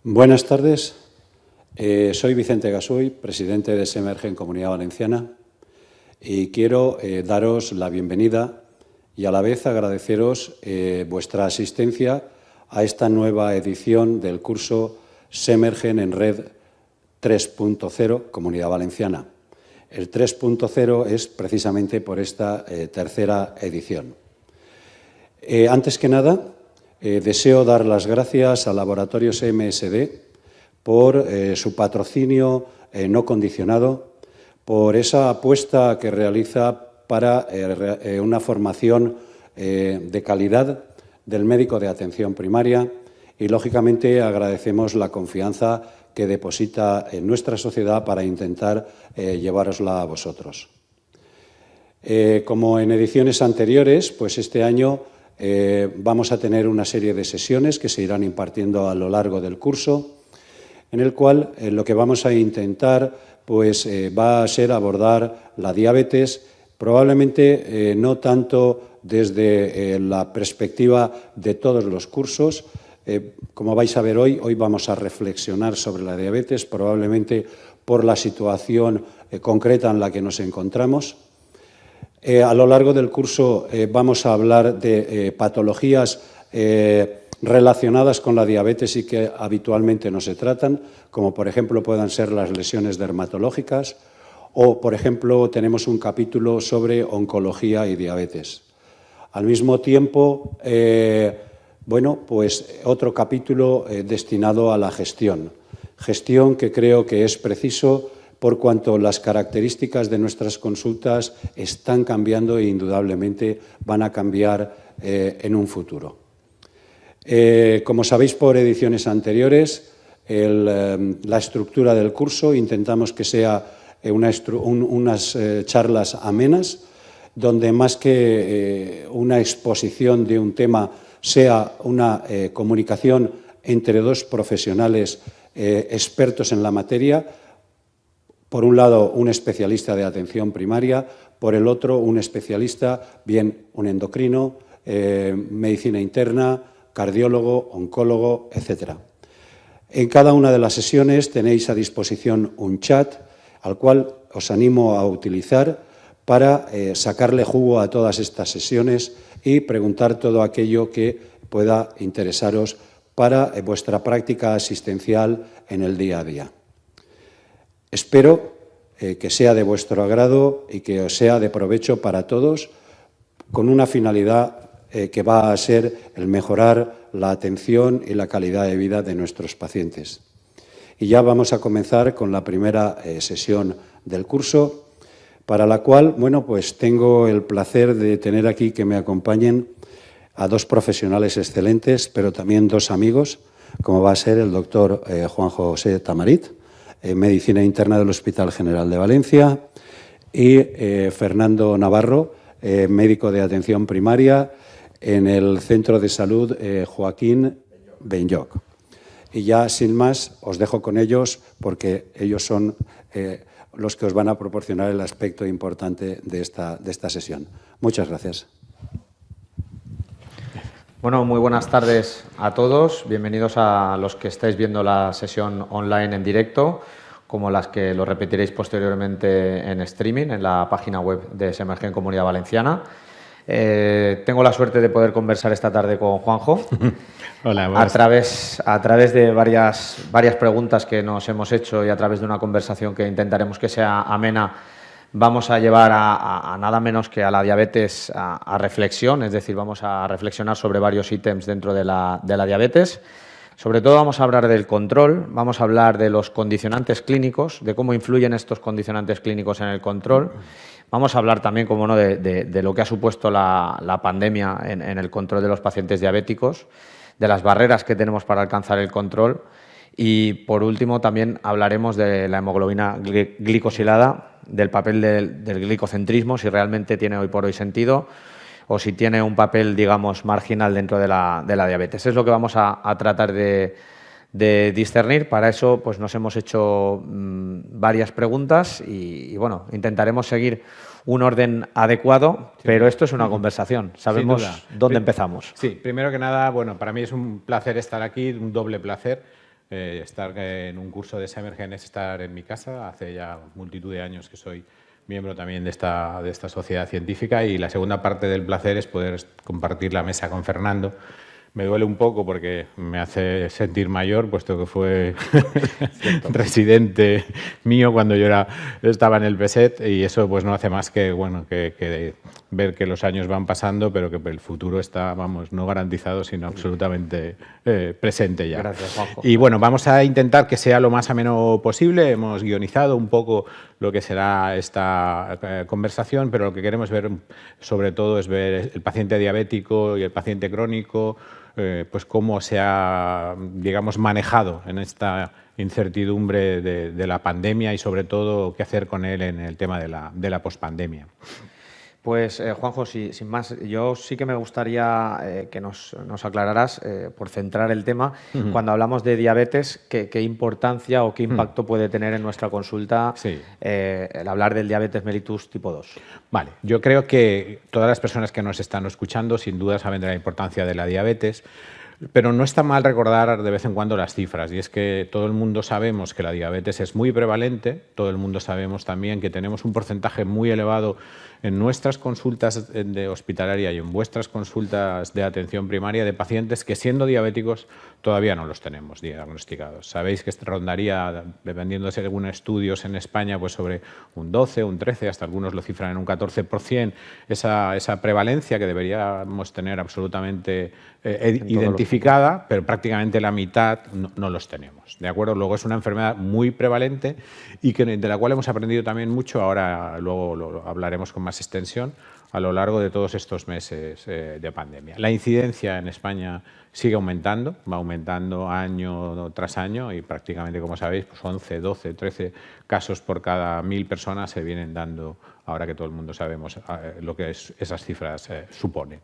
Buenas tardes. Soy Vicente Gasuy, presidente de Semergen Comunidad Valenciana, y quiero daros la bienvenida y a la vez agradeceros vuestra asistencia a esta nueva edición del curso Semergen en Red 3.0 Comunidad Valenciana. El 3.0 es precisamente por esta tercera edición. Antes que nada, deseo dar las gracias a Laboratorios MSD por su patrocinio no condicionado, por esa apuesta que realiza para una formación de calidad del médico de atención primaria y, lógicamente, agradecemos la confianza que deposita en nuestra sociedad para intentar llevárosla a vosotros. Como en ediciones anteriores, pues este año vamos a tener una serie de sesiones que se irán impartiendo a lo largo del curso, en el cual lo que vamos a intentar pues, va a ser abordar la diabetes, probablemente no tanto desde la perspectiva de todos los cursos. Como vais a ver hoy vamos a reflexionar sobre la diabetes, probablemente por la situación concreta en la que nos encontramos. A lo largo del curso vamos a hablar de patologías relacionadas con la diabetes y que habitualmente no se tratan, como por ejemplo puedan ser las lesiones dermatológicas o, por ejemplo, tenemos un capítulo sobre oncología y diabetes. Al mismo tiempo, pues otro capítulo destinado a la gestión que creo que es preciso por cuanto las características de nuestras consultas están cambiando e indudablemente van a cambiar en un futuro. Como sabéis por ediciones anteriores, la estructura del curso intentamos que sea unas charlas amenas, donde más que una exposición de un tema sea una comunicación entre dos profesionales expertos en la materia. Por un lado, un especialista de atención primaria, por el otro, un especialista, bien un endocrino, medicina interna, cardiólogo, oncólogo, etc. En cada una de las sesiones tenéis a disposición un chat, al cual os animo a utilizar para sacarle jugo a todas estas sesiones y preguntar todo aquello que pueda interesaros para vuestra práctica asistencial en el día a día. Espero que sea de vuestro agrado y que os sea de provecho para todos, con una finalidad que va a ser el mejorar la atención y la calidad de vida de nuestros pacientes. Y ya vamos a comenzar con la primera sesión del curso, para la cual, pues tengo el placer de tener aquí que me acompañen a dos profesionales excelentes, pero también dos amigos, como va a ser el doctor Juan José Tamarit, Medicina Interna del Hospital General de Valencia, y Fernando Navarro, médico de atención primaria en el Centro de Salud Joaquín Benlloch. Y ya, sin más, os dejo con ellos porque ellos son los que os van a proporcionar el aspecto importante de esta sesión. Muchas gracias. Bueno, muy buenas tardes a todos. Bienvenidos a los que estáis viendo la sesión online en directo, como las que lo repetiréis posteriormente en streaming, en la página web de Semergen Comunidad Valenciana. Tengo la suerte de poder conversar esta tarde con Juanjo. Hola, a través de varias preguntas que nos hemos hecho y a través de una conversación que intentaremos que sea amena, vamos a llevar a nada menos que a la diabetes a reflexión, es decir, vamos a reflexionar sobre varios ítems dentro de la diabetes. Sobre todo vamos a hablar del control, vamos a hablar de los condicionantes clínicos, de cómo influyen estos condicionantes clínicos en el control. Vamos a hablar también, como no, de lo que ha supuesto la pandemia en el control de los pacientes diabéticos, de las barreras que tenemos para alcanzar el control y, por último, también hablaremos de la hemoglobina glicosilada, del papel del glicocentrismo, si realmente tiene hoy por hoy sentido o si tiene un papel, digamos, marginal dentro de la diabetes. Es lo que vamos a tratar de discernir. Para eso pues nos hemos hecho varias preguntas y bueno, intentaremos seguir un orden adecuado, pero esto es una conversación. Sabemos dónde empezamos. Sí, primero que nada, bueno, para mí es un placer estar aquí, un doble placer. estar en un curso de Semergen es estar en mi casa. Hace ya multitud de años que soy miembro también de esta sociedad científica, y la segunda parte del placer es poder compartir la mesa con Fernando. Me duele un poco porque me hace sentir mayor, puesto que fue residente mío cuando yo estaba en el PSET, y eso pues no hace más que, bueno, que ver que los años van pasando, pero que el futuro está, vamos, no garantizado, sino absolutamente presente ya. Gracias, Juanjo. Y bueno, vamos a intentar que sea lo más ameno posible. Hemos guionizado un poco lo que será esta conversación, pero lo que queremos ver sobre todo es ver el paciente diabético y el paciente crónico, pues cómo se ha, digamos, manejado en esta incertidumbre de la pandemia, y sobre todo qué hacer con él en el tema de la pospandemia. Pues, Juanjo, sin más, yo sí que me gustaría que nos aclararas, por centrar el tema, cuando hablamos de diabetes, qué importancia o qué impacto puede tener en nuestra consulta el hablar del diabetes mellitus tipo 2. Vale, yo creo que todas las personas que nos están escuchando sin duda saben de la importancia de la diabetes, pero no está mal recordar de vez en cuando las cifras, y es que todo el mundo sabemos que la diabetes es muy prevalente, todo el mundo sabemos también que tenemos un porcentaje muy elevado en nuestras consultas de hospitalaria y en vuestras consultas de atención primaria de pacientes que, siendo diabéticos, todavía no los tenemos diagnosticados. Sabéis que rondaría, dependiendo de según estudios en España, pues sobre un 12, un 13, hasta algunos lo cifran en un 14%, esa prevalencia que deberíamos tener absolutamente identificada, pero prácticamente la mitad no los tenemos, ¿de acuerdo? Luego es una enfermedad muy prevalente y de la cual hemos aprendido también mucho. Ahora luego lo hablaremos con más extensión a lo largo de todos estos meses de pandemia. La incidencia en España sigue aumentando, va aumentando año tras año, y prácticamente, como sabéis, pues 11, 12, 13 casos por cada 1000 personas se vienen dando, ahora que todo el mundo sabemos lo que esas cifras suponen.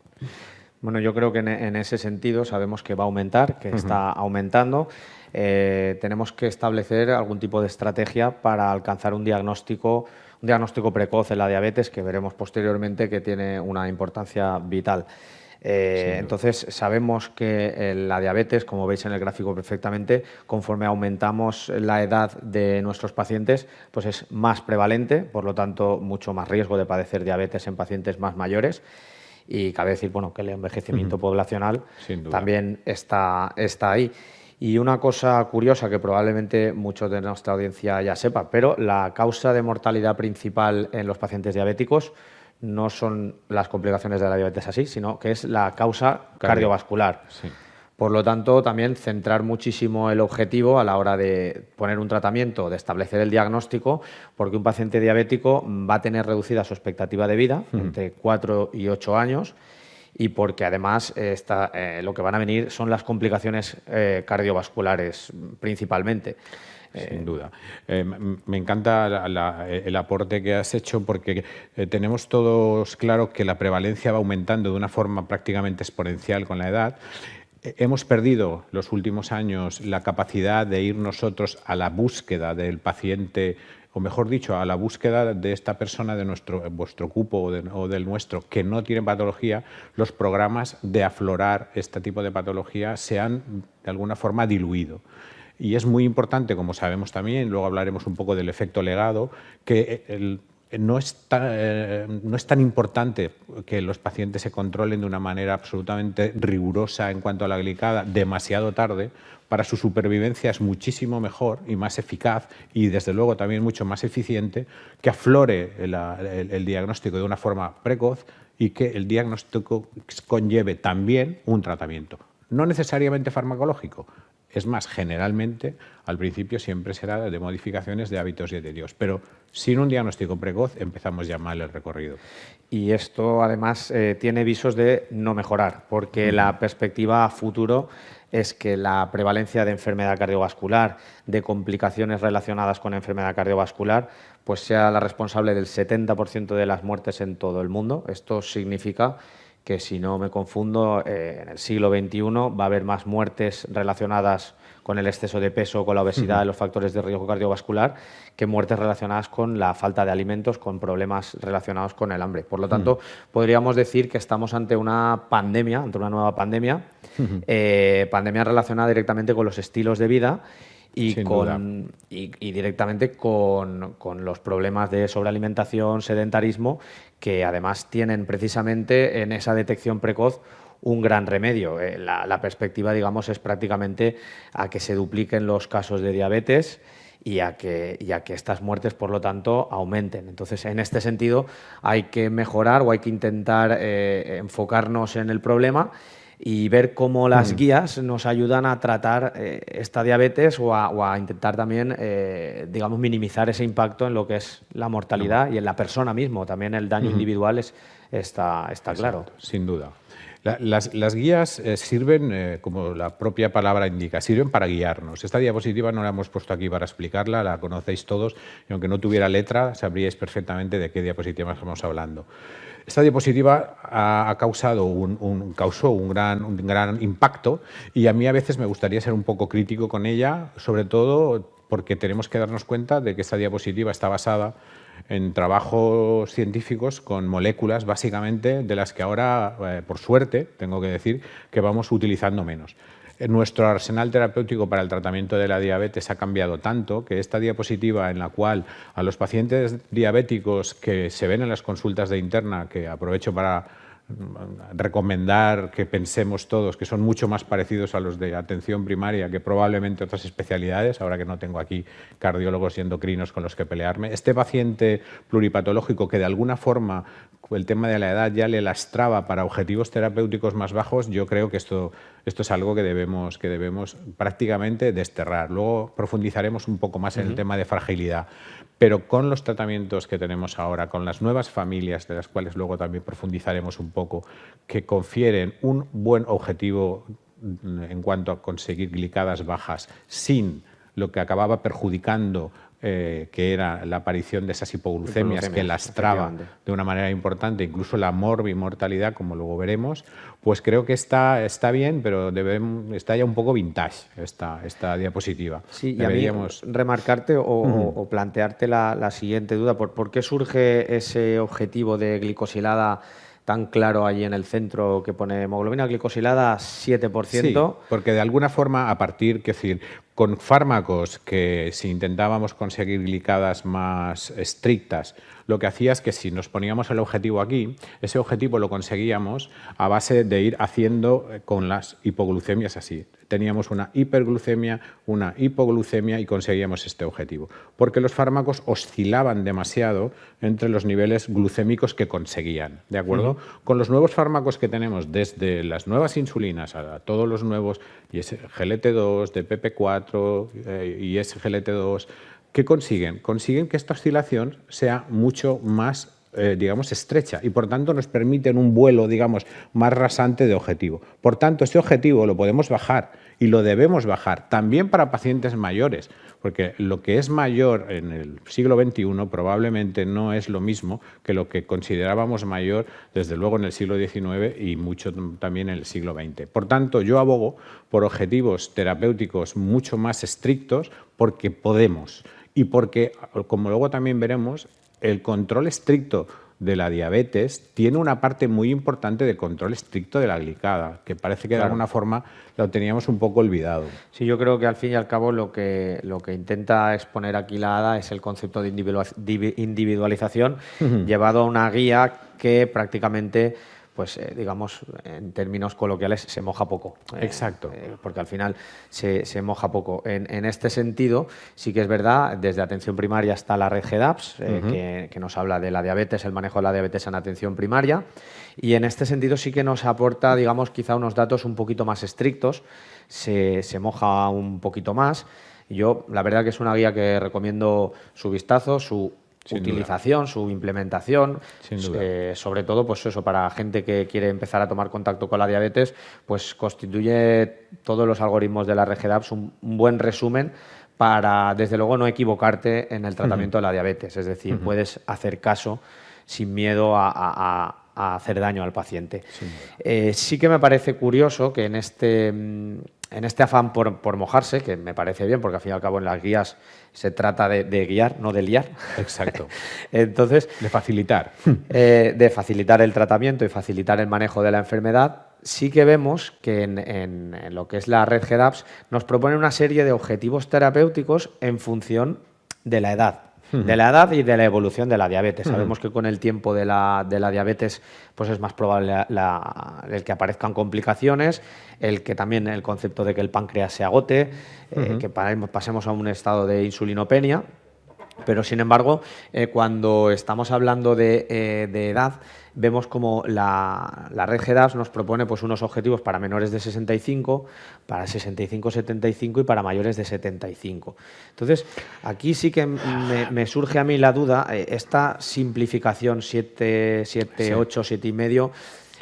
Bueno, yo creo que en ese sentido sabemos que va a aumentar, que está aumentando. Tenemos que establecer algún tipo de estrategia para alcanzar un diagnóstico precoz en la diabetes, que veremos posteriormente que tiene una importancia vital. Entonces, sabemos que la diabetes, como veis en el gráfico perfectamente, conforme aumentamos la edad de nuestros pacientes, pues es más prevalente, por lo tanto, mucho más riesgo de padecer diabetes en pacientes más mayores. Y cabe decir, bueno, que el envejecimiento poblacional también está ahí. Y una cosa curiosa que probablemente muchos de nuestra audiencia ya sepa, pero la causa de mortalidad principal en los pacientes diabéticos no son las complicaciones de la diabetes así, sino que es la causa cardiovascular. Sí. Por lo tanto, también centrar muchísimo el objetivo a la hora de poner un tratamiento, de establecer el diagnóstico, porque un paciente diabético va a tener reducida su expectativa de vida entre 4 y 8 años, y porque además lo que van a venir son las complicaciones cardiovasculares principalmente. Sin duda. Me encanta el aporte que has hecho, porque tenemos todos claro que la prevalencia va aumentando de una forma prácticamente exponencial con la edad. Hemos perdido los últimos años la capacidad de ir nosotros a la búsqueda del paciente, o mejor dicho, a la búsqueda de esta persona de vuestro cupo o del nuestro que no tiene patología. Los programas de aflorar este tipo de patología se han de alguna forma diluido. Y es muy importante, como sabemos también, luego hablaremos un poco del efecto legado, que no es tan importante que los pacientes se controlen de una manera absolutamente rigurosa en cuanto a la glicada demasiado tarde. Para su supervivencia es muchísimo mejor y más eficaz, y desde luego también mucho más eficiente, que aflore el diagnóstico de una forma precoz y que el diagnóstico conlleve también un tratamiento, no necesariamente farmacológico. Es más, generalmente, al principio siempre será de modificaciones de hábitos dietéticos, pero sin un diagnóstico precoz empezamos ya mal el recorrido. Y esto, además, tiene visos de no mejorar, porque la perspectiva a futuro es que la prevalencia de enfermedad cardiovascular, de complicaciones relacionadas con enfermedad cardiovascular, pues sea la responsable del 70% de las muertes en todo el mundo. Esto significa que, si no me confundo, en el siglo XXI va a haber más muertes relacionadas con el exceso de peso, con la obesidad, los factores de riesgo cardiovascular, que muertes relacionadas con la falta de alimentos, con problemas relacionados con el hambre. Por lo tanto, podríamos decir que estamos ante una pandemia, ante una nueva pandemia, pandemia relacionada directamente con los estilos de vida y, Sin duda. y directamente con los problemas de sobrealimentación, sedentarismo, que además tienen precisamente en esa detección precoz un gran remedio. La perspectiva, digamos, es prácticamente a que se dupliquen los casos de diabetes y a que estas muertes, por lo tanto, aumenten. Entonces, en este sentido, hay que mejorar o hay que intentar enfocarnos en el problema y ver cómo las guías nos ayudan a tratar esta diabetes o a intentar también, digamos, minimizar ese impacto en lo que es la mortalidad y en la persona mismo. También el daño individual está claro. Sin duda. Las guías sirven, como la propia palabra indica, sirven para guiarnos. Esta diapositiva no la hemos puesto aquí para explicarla, la conocéis todos, y aunque no tuviera letra, sabríais perfectamente de qué diapositiva estamos hablando. Esta diapositiva causó un gran impacto, y a mí a veces me gustaría ser un poco crítico con ella, sobre todo porque tenemos que darnos cuenta de que esta diapositiva está basada en trabajos científicos con moléculas, básicamente, de las que ahora, por suerte, tengo que decir, que vamos utilizando menos. Nuestro arsenal terapéutico para el tratamiento de la diabetes ha cambiado tanto que esta diapositiva, en la cual a los pacientes diabéticos que se ven en las consultas de interna, que aprovecho para recomendar que pensemos todos que son mucho más parecidos a los de atención primaria que probablemente otras especialidades, ahora que no tengo aquí cardiólogos y endocrinos con los que pelearme. Este paciente pluripatológico que de alguna forma el tema de la edad ya le lastraba para objetivos terapéuticos más bajos, yo creo que esto es algo que debemos prácticamente desterrar. Luego profundizaremos un poco más en el tema de fragilidad. Pero con los tratamientos que tenemos ahora, con las nuevas familias, de las cuales luego también profundizaremos un poco, que confieren un buen objetivo en cuanto a conseguir glicadas bajas, sin lo que acababa perjudicando, que era la aparición de esas hipoglucemias que lastraba de una manera importante, incluso la mortalidad, como luego veremos, pues creo que está bien, pero está ya un poco vintage esta diapositiva. Sí, deberíamos... y a mí remarcarte o plantearte la siguiente duda. ¿Por qué surge ese objetivo de glicosilada tan claro allí en el centro que pone hemoglobina glicosilada 7%? Sí, porque de alguna forma, con fármacos que si intentábamos conseguir glicadas más estrictas, lo que hacía es que si nos poníamos el objetivo aquí, ese objetivo lo conseguíamos a base de ir haciendo con las hipoglucemias así. Teníamos una hiperglucemia, una hipoglucemia y conseguíamos este objetivo. Porque los fármacos oscilaban demasiado entre los niveles glucémicos que conseguían, ¿de acuerdo? Con los nuevos fármacos que tenemos, desde las nuevas insulinas a todos los nuevos, y GLT2, de PP4 y SGLT2, ¿qué consiguen? Consiguen que esta oscilación sea mucho más digamos, estrecha y por tanto nos permiten un vuelo, digamos, más rasante de objetivo. Por tanto, este objetivo lo podemos bajar y lo debemos bajar también para pacientes mayores, porque lo que es mayor en el siglo XXI probablemente no es lo mismo que lo que considerábamos mayor, desde luego, en el siglo XIX y mucho también en el siglo XX. Por tanto, yo abogo por objetivos terapéuticos mucho más estrictos porque podemos y porque, como luego también veremos, el control estricto de la diabetes tiene una parte muy importante de control estricto de la glicada, que parece que de alguna forma lo teníamos un poco olvidado. Sí, yo creo que al fin y al cabo lo que intenta exponer aquí la ADA es el concepto de individualización llevado a una guía que prácticamente, pues digamos, en términos coloquiales, se moja poco. Exacto. Porque al final se moja poco. En este sentido, sí que es verdad, desde atención primaria está la red GEDAPS, que nos habla de la diabetes, el manejo de la diabetes en atención primaria, y en este sentido sí que nos aporta, digamos, quizá unos datos un poquito más estrictos, se moja un poquito más. Yo, la verdad que es una guía que recomiendo su vistazo, su utilización, su implementación, sobre todo pues eso, para gente que quiere empezar a tomar contacto con la diabetes, pues constituye todos los algoritmos de la RGDAPS un buen resumen para, desde luego, no equivocarte en el tratamiento de la diabetes. Es decir, puedes hacer caso sin miedo a hacer daño al paciente. Sí que me parece curioso que en este afán por mojarse, que me parece bien, porque al fin y al cabo en las guías se trata de guiar, no de liar. Exacto. Entonces, de facilitar. De facilitar el tratamiento y facilitar el manejo de la enfermedad, sí que vemos que en lo que es la red GEDAPS nos propone una serie de objetivos terapéuticos en función de la edad. De la edad y de la evolución de la diabetes. Sabemos que con el tiempo de la diabetes pues es más probable el que aparezcan complicaciones, el que también el concepto de que el páncreas se agote, que pasemos a un estado de insulinopenia. Pero, sin embargo, cuando estamos hablando de edad, vemos como la red GEDAPS nos propone pues, unos objetivos para menores de 65, para 65-75 y para mayores de 75. Entonces, aquí sí que me surge a mí la duda, esta simplificación 7, 8, 7,5,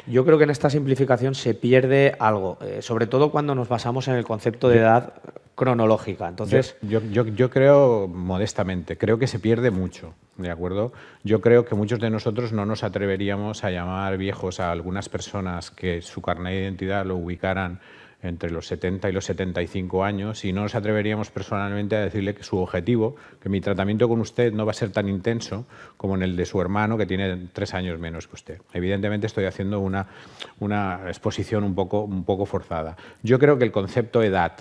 yo creo que en esta simplificación se pierde algo, sobre todo cuando nos basamos en el concepto de edad cronológica. Entonces, yo creo, modestamente, creo que se pierde mucho, ¿de acuerdo? Yo creo que muchos de nosotros no nos atreveríamos a llamar viejos a algunas personas que su carnet de identidad lo ubicaran entre los 70 y los 75 años y no nos atreveríamos personalmente a decirle que su objetivo, que mi tratamiento con usted no va a ser tan intenso como en el de su hermano que tiene 3 años menos que usted. Evidentemente estoy haciendo una exposición un poco forzada. Yo creo que el concepto edad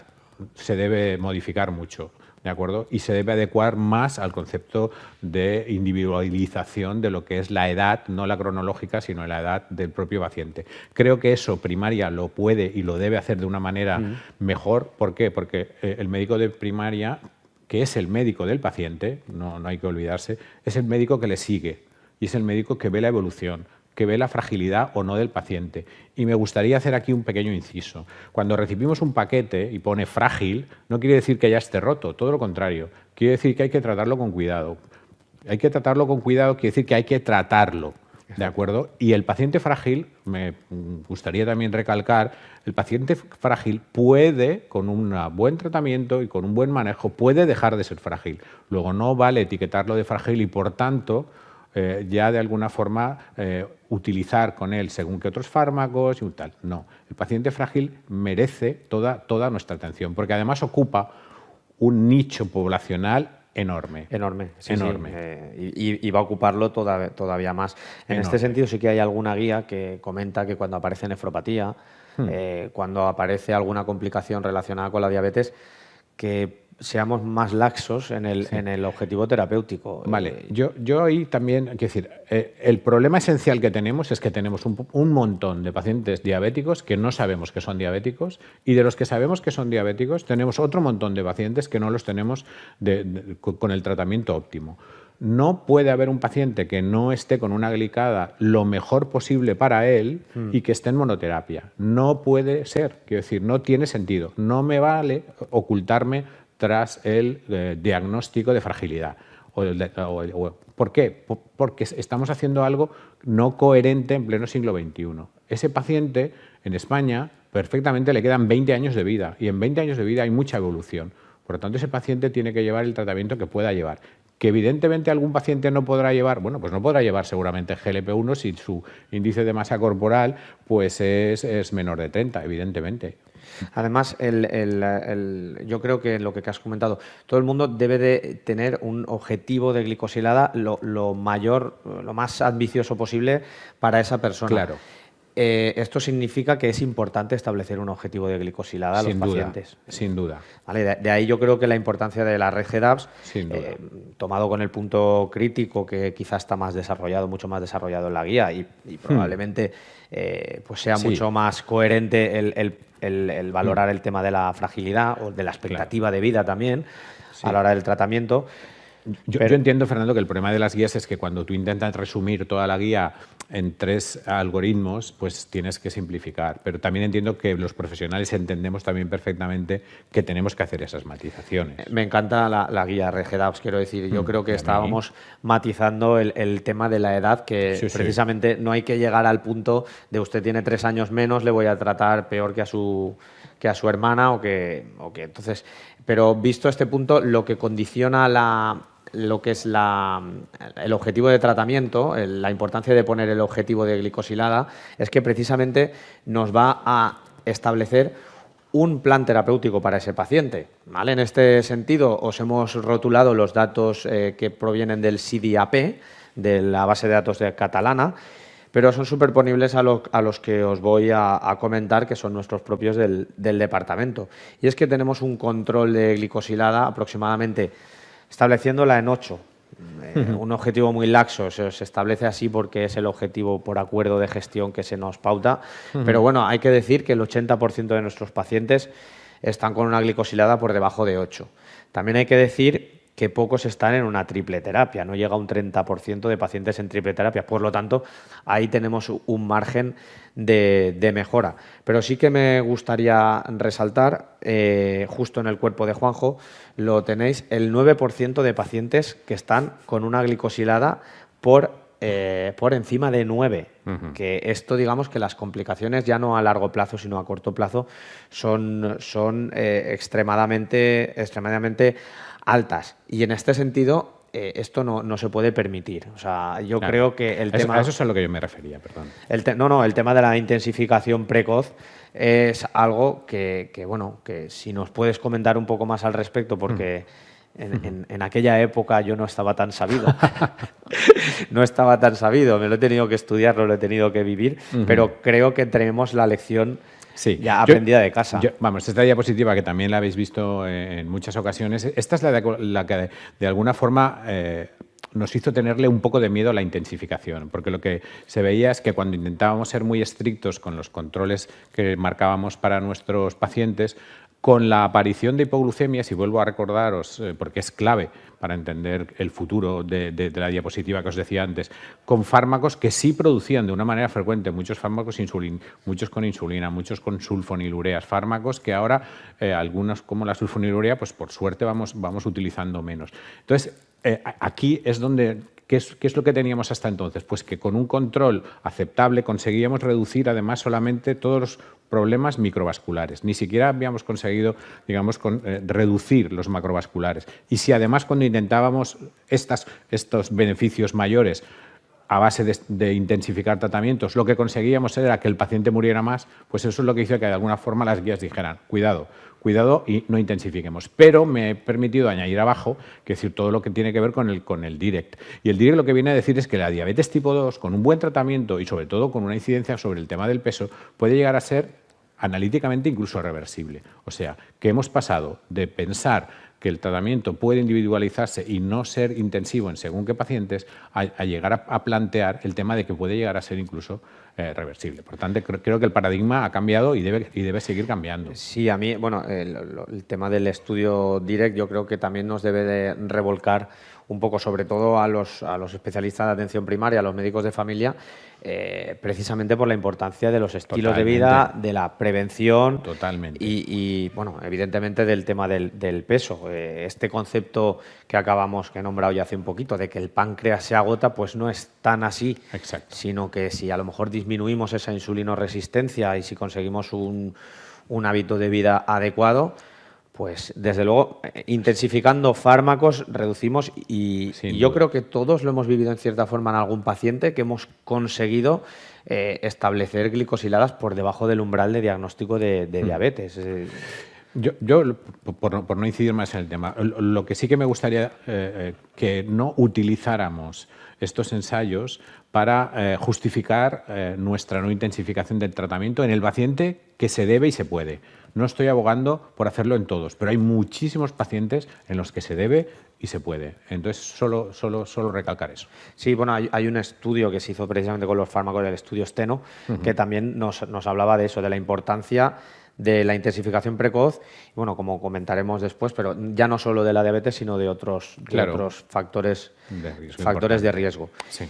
se debe modificar mucho, ¿de acuerdo? Y se debe adecuar más al concepto de individualización de lo que es la edad, no la cronológica, sino la edad del propio paciente. Creo que eso primaria lo puede y lo debe hacer de una manera mejor. ¿Por qué? Porque el médico de primaria, que es el médico del paciente, no hay que olvidarse, es el médico que le sigue y es el médico que ve la evolución, que ve la fragilidad o no del paciente. Y me gustaría hacer aquí un pequeño inciso. Cuando recibimos un paquete y pone frágil, no quiere decir que ya esté roto, todo lo contrario. Quiere decir que hay que tratarlo con cuidado. Hay que tratarlo con cuidado, quiere decir que hay que tratarlo, ¿de acuerdo? Y el paciente frágil, me gustaría también recalcar, el paciente frágil puede, con un buen tratamiento y con un buen manejo, puede dejar de ser frágil. Luego no vale etiquetarlo de frágil y, por tanto, ya de alguna forma utilizar con él según qué otros fármacos y tal. No, el paciente frágil merece toda nuestra atención, porque además ocupa un nicho poblacional enorme. Enorme, sí, enorme. Sí, y va a ocuparlo todavía más. En Enorme. Este sentido sí que hay alguna guía que comenta que cuando aparece nefropatía, cuando aparece alguna complicación relacionada con la diabetes, que seamos más laxos en el objetivo terapéutico. Vale, yo ahí también, quiero decir, el problema esencial que tenemos es que tenemos un montón de pacientes diabéticos que no sabemos que son diabéticos y de los que sabemos que son diabéticos tenemos otro montón de pacientes que no los tenemos con el tratamiento óptimo. No puede haber un paciente que no esté con una glicada lo mejor posible para él y que esté en monoterapia. No puede ser, quiero decir, no tiene sentido. No me vale ocultarme tras el diagnóstico de fragilidad. ¿Por qué? Porque estamos haciendo algo no coherente en pleno siglo XXI. Ese paciente en España perfectamente le quedan 20 años de vida y en 20 años de vida hay mucha evolución. Por lo tanto, ese paciente tiene que llevar el tratamiento que pueda llevar. Que evidentemente algún paciente no podrá llevar, bueno, pues no podrá llevar seguramente GLP-1 si su índice de masa corporal pues es menor de 30, evidentemente. Además, yo creo que lo que has comentado, todo el mundo debe de tener un objetivo de glicosilada lo más ambicioso posible para esa persona. Claro. Esto significa que es importante establecer un objetivo de glicosilada a los pacientes. Sin duda. Vale, de ahí yo creo que la importancia de la red GEDAPS, tomado con el punto crítico que quizás está más desarrollado, mucho más desarrollado en la guía y probablemente pues sea mucho más coherente el valorar el tema de la fragilidad o de la expectativa de vida también a la hora del tratamiento. Yo entiendo, Fernando, que el problema de las guías es que cuando tú intentas resumir toda la guía en 3 algoritmos, pues tienes que simplificar. Pero también entiendo que los profesionales entendemos también perfectamente que tenemos que hacer esas matizaciones. Me encanta la guía RGDAPS, quiero decir. Yo creo que estábamos matizando el tema de la edad, que precisamente no hay que llegar al punto de usted tiene 3 años menos, le voy a tratar peor que a su hermana o que entonces. Pero visto este punto, lo que condiciona lo que es el objetivo de tratamiento, la importancia de poner el objetivo de glicosilada, es que precisamente nos va a establecer un plan terapéutico para ese paciente. ¿Vale? En este sentido, os hemos rotulado los datos que provienen del CDAP, de la base de datos catalana, pero son superponibles a los que os voy a comentar, que son nuestros propios del departamento. Y es que tenemos un control de glicosilada aproximadamente estableciéndola en 8. Un objetivo muy laxo, se establece así porque es el objetivo por acuerdo de gestión que se nos pauta, pero bueno, hay que decir que el 80% de nuestros pacientes están con una glicosilada por debajo de 8. También hay que decir que pocos están en una triple terapia, no llega a un 30% de pacientes en triple terapia, por lo tanto, ahí tenemos un margen de mejora. Pero sí que me gustaría resaltar, justo en el cuerpo de Juanjo, lo tenéis, el 9% de pacientes que están con una glicosilada por encima de 9, que esto, digamos, que las complicaciones ya no a largo plazo, sino a corto plazo, son extremadamente altas. Y en este sentido, esto no se puede permitir. O sea, yo creo que el tema... A eso es a lo que yo me refería, perdón. El tema de la intensificación precoz es algo que si nos puedes comentar un poco más al respecto, porque en aquella época yo no estaba tan sabido. No estaba tan sabido, me lo he tenido que estudiar, lo he tenido que vivir, pero creo que tenemos la lección ya aprendida de casa. Esta diapositiva, que también la habéis visto en muchas ocasiones, esta es la que de alguna forma nos hizo tenerle un poco de miedo a la intensificación, porque lo que se veía es que cuando intentábamos ser muy estrictos con los controles que marcábamos para nuestros pacientes, con la aparición de hipoglucemias, y vuelvo a recordaros, porque es clave para entender el futuro de la diapositiva que os decía antes, con fármacos que sí producían de una manera frecuente, muchos fármacos muchos con insulina, muchos con sulfonilureas, fármacos que ahora, algunos como la sulfonilurea, pues por suerte vamos utilizando menos. Entonces, aquí es donde... ¿Qué es lo que teníamos hasta entonces? Pues que con un control aceptable conseguíamos reducir además solamente todos los problemas microvasculares. Ni siquiera habíamos conseguido, digamos, reducir los macrovasculares. Y si además cuando intentábamos estos beneficios mayores a base de intensificar tratamientos, lo que conseguíamos era que el paciente muriera más, pues eso es lo que hizo que de alguna forma las guías dijeran, cuidado y no intensifiquemos. Pero me he permitido añadir abajo, que es decir, todo lo que tiene que ver con el DIRECT. Y el DIRECT lo que viene a decir es que la diabetes tipo 2, con un buen tratamiento y sobre todo con una incidencia sobre el tema del peso, puede llegar a ser analíticamente incluso reversible. O sea, que hemos pasado de pensar que el tratamiento puede individualizarse y no ser intensivo en según qué pacientes, a llegar a plantear el tema de que puede llegar a ser incluso reversible. Por tanto, creo que el paradigma ha cambiado y debe seguir cambiando. Sí, a mí, el tema del estudio DIRECT yo creo que también nos debe de revolcar un poco, sobre todo a los especialistas de atención primaria, a los médicos de familia, precisamente por la importancia de los estilos de vida, de la prevención. Totalmente. Y evidentemente del tema del peso. Este concepto que he nombrado ya hace un poquito, de que el páncreas se agota, pues no es tan así. Exacto. Sino que si a lo mejor disminuimos esa insulinoresistencia y si conseguimos un hábito de vida adecuado, pues desde luego intensificando fármacos reducimos y yo creo que todos lo hemos vivido en cierta forma en algún paciente, que hemos conseguido establecer glicosiladas por debajo del umbral de diagnóstico de diabetes. Yo por no incidir más en el tema, lo que sí que me gustaría que no utilizáramos estos ensayos para justificar nuestra no intensificación del tratamiento en el paciente que se debe y se puede. No estoy abogando por hacerlo en todos, pero hay muchísimos pacientes en los que se debe y se puede. Entonces, solo recalcar eso. Sí, hay un estudio que se hizo precisamente con los fármacos, el estudio Steno, que también nos hablaba de eso, de la importancia de la intensificación precoz, como comentaremos después, pero ya no solo de la diabetes, sino de otros factores de riesgo. Sí.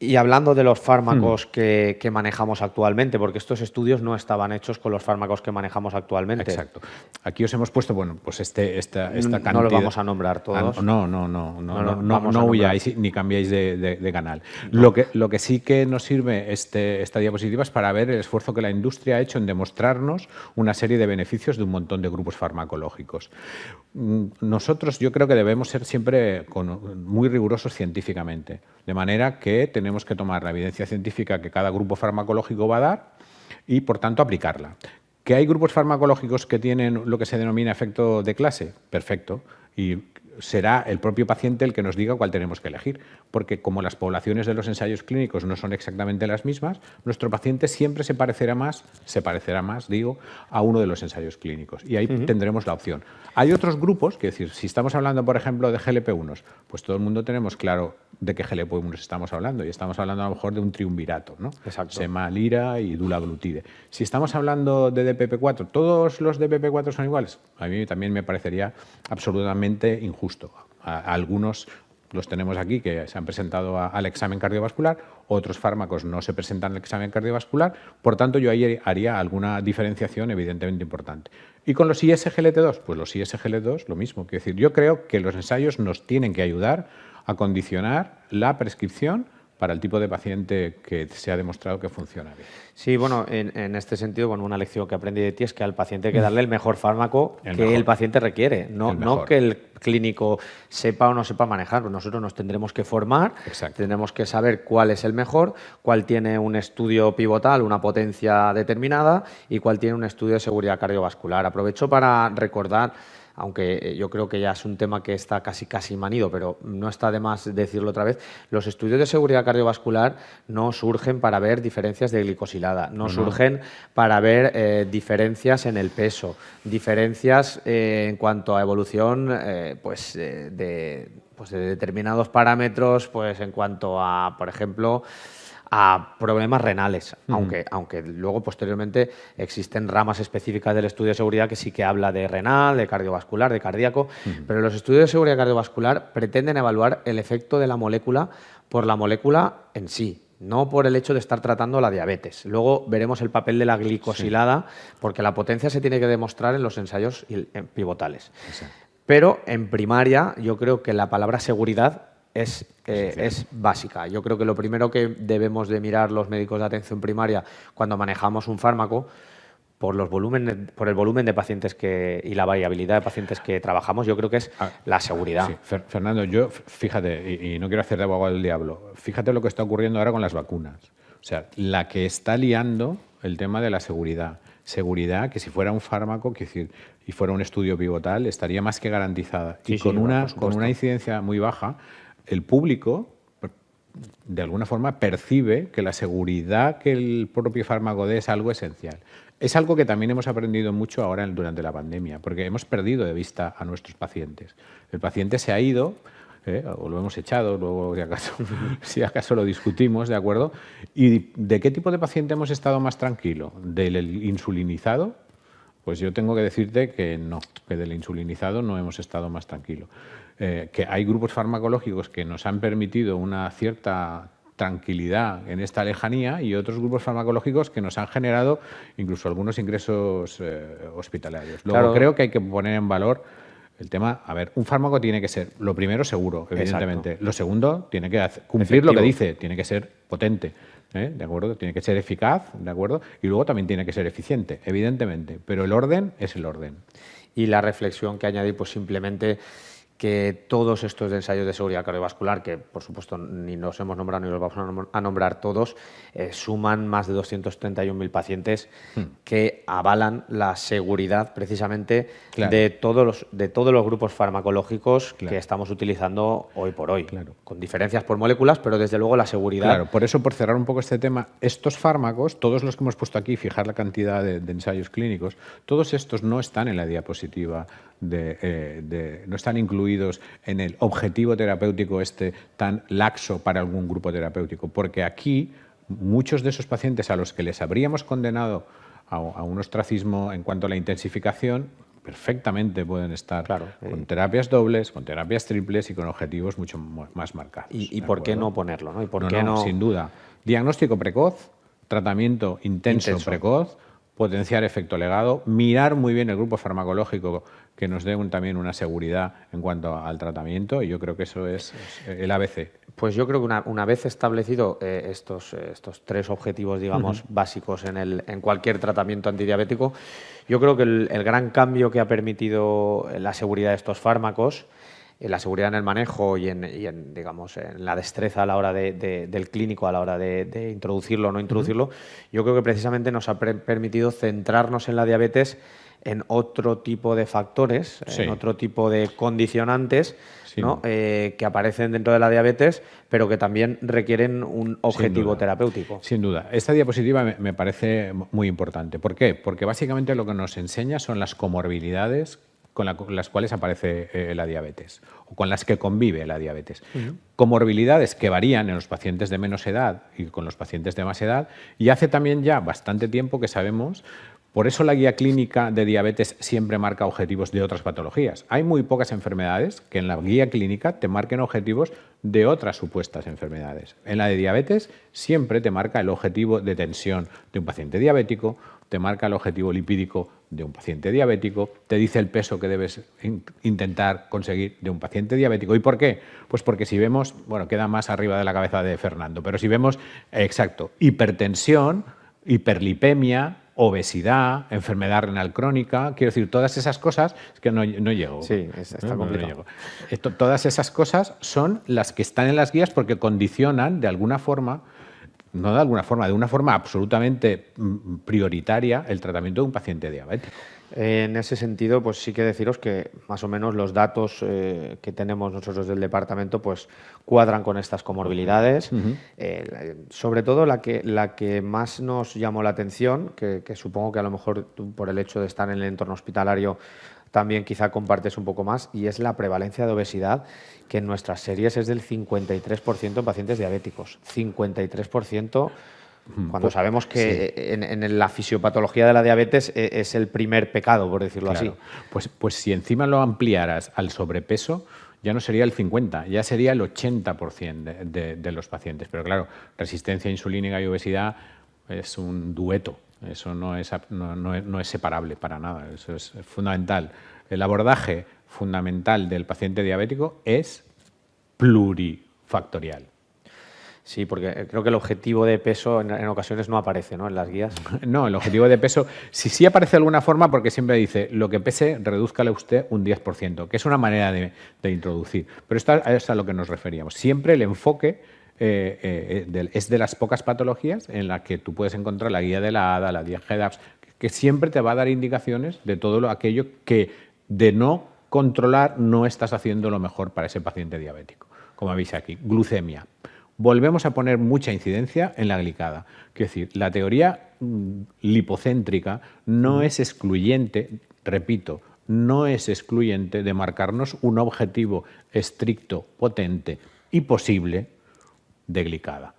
Y hablando de los fármacos que manejamos actualmente, porque estos estudios no estaban hechos con los fármacos que manejamos actualmente. Exacto. Aquí os hemos puesto, esta cantidad. No los vamos a nombrar todos. No huyáis ni cambiáis de canal. No. Lo que sí que nos sirve esta diapositiva es para ver el esfuerzo que la industria ha hecho en demostrarnos una serie de beneficios de un montón de grupos farmacológicos. Nosotros yo creo que debemos ser siempre muy rigurosos científicamente, de manera que tenemos que tomar la evidencia científica que cada grupo farmacológico va a dar y, por tanto, aplicarla. ¿Que hay grupos farmacológicos que tienen lo que se denomina efecto de clase? Perfecto. Y será el propio paciente el que nos diga cuál tenemos que elegir, porque como las poblaciones de los ensayos clínicos no son exactamente las mismas, nuestro paciente siempre se parecerá más, digo, a uno de los ensayos clínicos, y ahí tendremos la opción. Hay otros grupos, que decir, si estamos hablando, por ejemplo, de GLP-1s, pues todo el mundo tenemos claro de qué GLP-1s estamos hablando, y estamos hablando a lo mejor de un triunvirato, ¿no? Exacto. Sema, lira y dulaglutide. Si estamos hablando de DPP-4, ¿todos los DPP-4 son iguales? A mí también me parecería absolutamente injusto. Algunos los tenemos aquí que se han presentado al examen cardiovascular, otros fármacos no se presentan al examen cardiovascular, por tanto yo ahí haría alguna diferenciación evidentemente importante. ¿Y con los ISGLT2? Pues los ISGLT2 lo mismo. Quiero decir, yo creo que los ensayos nos tienen que ayudar a condicionar la prescripción para el tipo de paciente que se ha demostrado que funciona bien. Sí, bueno, en este sentido, bueno, una lección que aprendí de ti es que al paciente hay que darle el mejor fármaco el paciente requiere, no que el clínico sepa o no sepa manejarlo. Nosotros nos tendremos que formar, tendremos que saber cuál es el mejor, cuál tiene un estudio pivotal, una potencia determinada y cuál tiene un estudio de seguridad cardiovascular. Aprovecho para recordar, aunque yo creo que ya es un tema que está casi manido, pero no está de más decirlo otra vez, los estudios de seguridad cardiovascular no surgen para ver diferencias de glicosilada, no surgen para ver diferencias en el peso, diferencias en cuanto a evolución de determinados parámetros, pues en cuanto a, por ejemplo, a problemas renales, aunque luego posteriormente existen ramas específicas del estudio de seguridad que sí que habla de renal, de cardiovascular, de cardíaco, pero los estudios de seguridad cardiovascular pretenden evaluar el efecto de la molécula por la molécula en sí, no por el hecho de estar tratando la diabetes. Luego veremos el papel de la glicosilada, porque la potencia se tiene que demostrar en los ensayos pivotales. Exacto. Pero en primaria yo creo que la palabra seguridad es básica. Yo creo que lo primero que debemos de mirar los médicos de atención primaria cuando manejamos un fármaco, por el volumen de pacientes y la variabilidad de pacientes que trabajamos, yo creo que es la seguridad. Sí. Fernando, yo, fíjate, y no quiero hacer de abogado del diablo, fíjate lo que está ocurriendo ahora con las vacunas. O sea, la que está liando el tema de la seguridad. Seguridad que si fuera un fármaco, y fuera un estudio pivotal, estaría más que garantizada. Sí, y con una incidencia muy baja, el público, de alguna forma, percibe que la seguridad que el propio fármaco dé es algo esencial. Es algo que también hemos aprendido mucho ahora durante la pandemia, porque hemos perdido de vista a nuestros pacientes. El paciente se ha ido, o lo hemos echado, luego si acaso lo discutimos, ¿de acuerdo? ¿Y de qué tipo de paciente hemos estado más tranquilo? ¿Del insulinizado? Pues yo tengo que decirte que no, que del insulinizado no hemos estado más tranquilos. Que hay grupos farmacológicos que nos han permitido una cierta tranquilidad en esta lejanía y otros grupos farmacológicos que nos han generado incluso algunos ingresos hospitalarios. Luego creo que hay que poner en valor el tema, un fármaco tiene que ser, lo primero, seguro, evidentemente. Exacto. Lo segundo, tiene que cumplir lo que dice, tiene que ser potente, ¿de acuerdo? Tiene que ser eficaz, ¿de acuerdo? Y luego también tiene que ser eficiente, evidentemente, pero el orden es el orden. Y la reflexión que añadí, pues simplemente que todos estos ensayos de seguridad cardiovascular, que por supuesto ni nos hemos nombrado ni los vamos a nombrar todos, suman más de 231.000 pacientes que avalan la seguridad precisamente de todos los grupos farmacológicos que estamos utilizando hoy por hoy, con diferencias por moléculas, pero desde luego la seguridad. Claro, por eso, por cerrar un poco este tema, estos fármacos, todos los que hemos puesto aquí, fijar la cantidad de ensayos clínicos, todos estos no están en la diapositiva, no están incluidos en el objetivo terapéutico tan laxo para algún grupo terapéutico, porque aquí muchos de esos pacientes a los que les habríamos condenado a un ostracismo en cuanto a la intensificación, perfectamente pueden estar con terapias dobles, con terapias triples y con objetivos mucho más marcados. ¿Y por qué no ponerlo? ¿No? ¿Y por qué no? Sin duda. Diagnóstico precoz, tratamiento intenso. Precoz, potenciar efecto legado, mirar muy bien el grupo farmacológico que nos dé también una seguridad en cuanto al tratamiento, y yo creo que eso es el ABC. Pues yo creo que una vez establecido estos tres objetivos, digamos, básicos en cualquier tratamiento antidiabético, yo creo que el gran cambio que ha permitido la seguridad de estos fármacos, la seguridad en el manejo y en la destreza a la hora del clínico, a la hora de introducirlo o no introducirlo, yo creo que precisamente nos ha permitido centrarnos en la diabetes en otro tipo de factores, Sí. en otro tipo de condicionantes, Sí. ¿no? Que aparecen dentro de la diabetes, pero que también requieren un objetivo duda. terapéutico. Sin duda. Esta diapositiva me parece muy importante. ¿Por qué? Porque básicamente lo que nos enseña son las comorbilidades con las cuales aparece la diabetes o con las que convive la diabetes. Comorbilidades que varían en los pacientes de menos edad y con los pacientes de más edad, y hace también ya bastante tiempo que sabemos. Por eso la guía clínica de diabetes siempre marca objetivos de otras patologías. Hay muy pocas enfermedades que en la guía clínica te marquen objetivos de otras supuestas enfermedades. En la de diabetes siempre te marca el objetivo de tensión de un paciente diabético, te marca el objetivo lipídico de un paciente diabético, te dice el peso que debes intentar conseguir de un paciente diabético. ¿Y por qué? Pues porque si vemos, bueno, queda más arriba de la cabeza de Fernando, pero si vemos, exacto, hipertensión, hiperlipemia, obesidad, enfermedad renal crónica, quiero decir, todas esas cosas, es que no llego. Sí, está complicado. Todas esas cosas son las que están en las guías porque condicionan de alguna forma, no de alguna forma, de una forma absolutamente prioritaria el tratamiento de un paciente diabético. En ese sentido, pues sí que deciros que más o menos los datos que tenemos nosotros del departamento pues cuadran con estas comorbilidades. Sobre todo la que más nos llamó la atención, que supongo que a lo mejor tú, por el hecho de estar en el entorno hospitalario, también quizá compartes un poco más, y es la prevalencia de obesidad, que en nuestras series es del 53% en pacientes diabéticos. 53%. Cuando sabemos que sí, en la fisiopatología de la diabetes es el primer pecado, por decirlo así. Pues si encima lo ampliaras al sobrepeso, ya no sería el 50%, ya sería el 80% de los pacientes. Pero claro, resistencia insulínica y obesidad es un dueto, eso no es separable para nada, eso es fundamental. El abordaje fundamental del paciente diabético es plurifactorial. Sí, porque creo que el objetivo de peso en ocasiones no aparece, ¿no?, en las guías. No, el objetivo de peso sí aparece de alguna forma, porque siempre dice lo que pese, redúzcale usted un 10%, que es una manera de introducir. Pero esto es a lo que nos referíamos. Siempre el enfoque es de las pocas patologías en las que tú puedes encontrar la guía de la ADA, la guía GEDAPS, que siempre te va a dar indicaciones de todo aquello que de no controlar no estás haciendo lo mejor para ese paciente diabético. Como veis aquí, glucemia. Volvemos a poner mucha incidencia en la glicada. Quiero decir, la teoría lipocéntrica no es excluyente, repito, no es excluyente de marcarnos un objetivo estricto, potente y posible de glicada.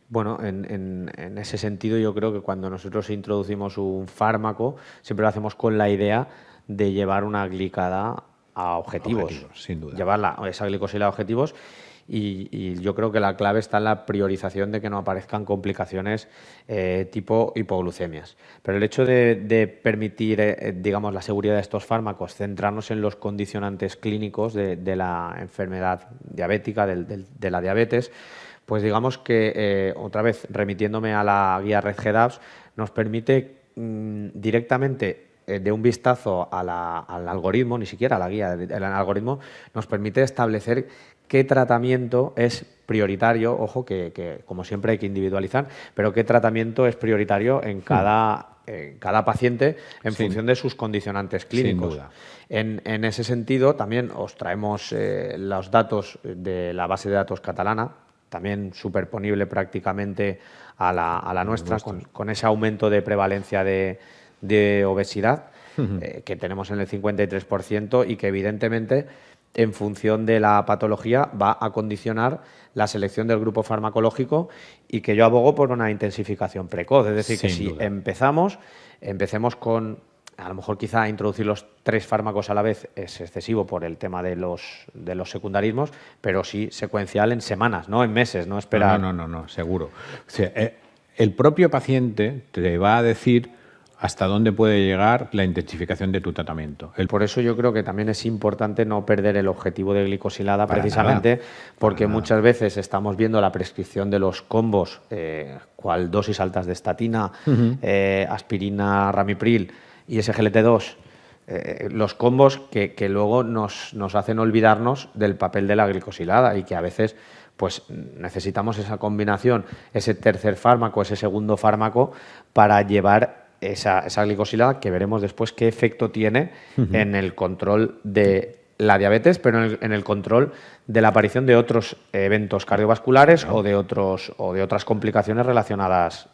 Bueno, en ese sentido yo creo que cuando nosotros introducimos un fármaco siempre lo hacemos con la idea de llevar una glicada a objetivos, sin duda. Llevar esa glicosilada a objetivos. Y yo creo que la clave está en la priorización de que no aparezcan complicaciones tipo hipoglucemias. Pero el hecho de permitir, digamos, la seguridad de estos fármacos, centrarnos en los condicionantes clínicos de la enfermedad diabética, de la diabetes, pues digamos que, otra vez, remitiéndome a la guía Red GEDAPS, nos permite directamente, de un vistazo al algoritmo, ni siquiera a la guía, el algoritmo nos permite establecer qué tratamiento es prioritario, ojo, que como siempre hay que individualizar, pero qué tratamiento es prioritario en cada paciente en función de sus condicionantes clínicos. Sin duda. En ese sentido, también os traemos los datos de la base de datos catalana, también superponible prácticamente a la nuestra, con ese aumento de prevalencia de obesidad que tenemos en el 53% y que evidentemente, en función de la patología, va a condicionar la selección del grupo farmacológico, y que yo abogo por una intensificación precoz. Es decir, que si empecemos con, a lo mejor quizá introducir los 3 fármacos a la vez es excesivo por el tema de los secundarismos, pero sí secuencial en semanas, no en meses, no esperar. No, seguro. O sea, el propio paciente te va a decir hasta dónde puede llegar la intensificación de tu tratamiento. Por eso yo creo que también es importante no perder el objetivo de glicosilada, precisamente porque muchas veces estamos viendo la prescripción de los combos, cual dosis altas de estatina, aspirina, ramipril y SGLT2, los combos que luego nos hacen olvidarnos del papel de la glicosilada, y que a veces pues necesitamos esa combinación, ese tercer fármaco, ese segundo fármaco, para llevar esa glicosilada que veremos después qué efecto tiene en el control de la diabetes, pero en el control de la aparición de otros eventos cardiovasculares o de otras complicaciones relacionadas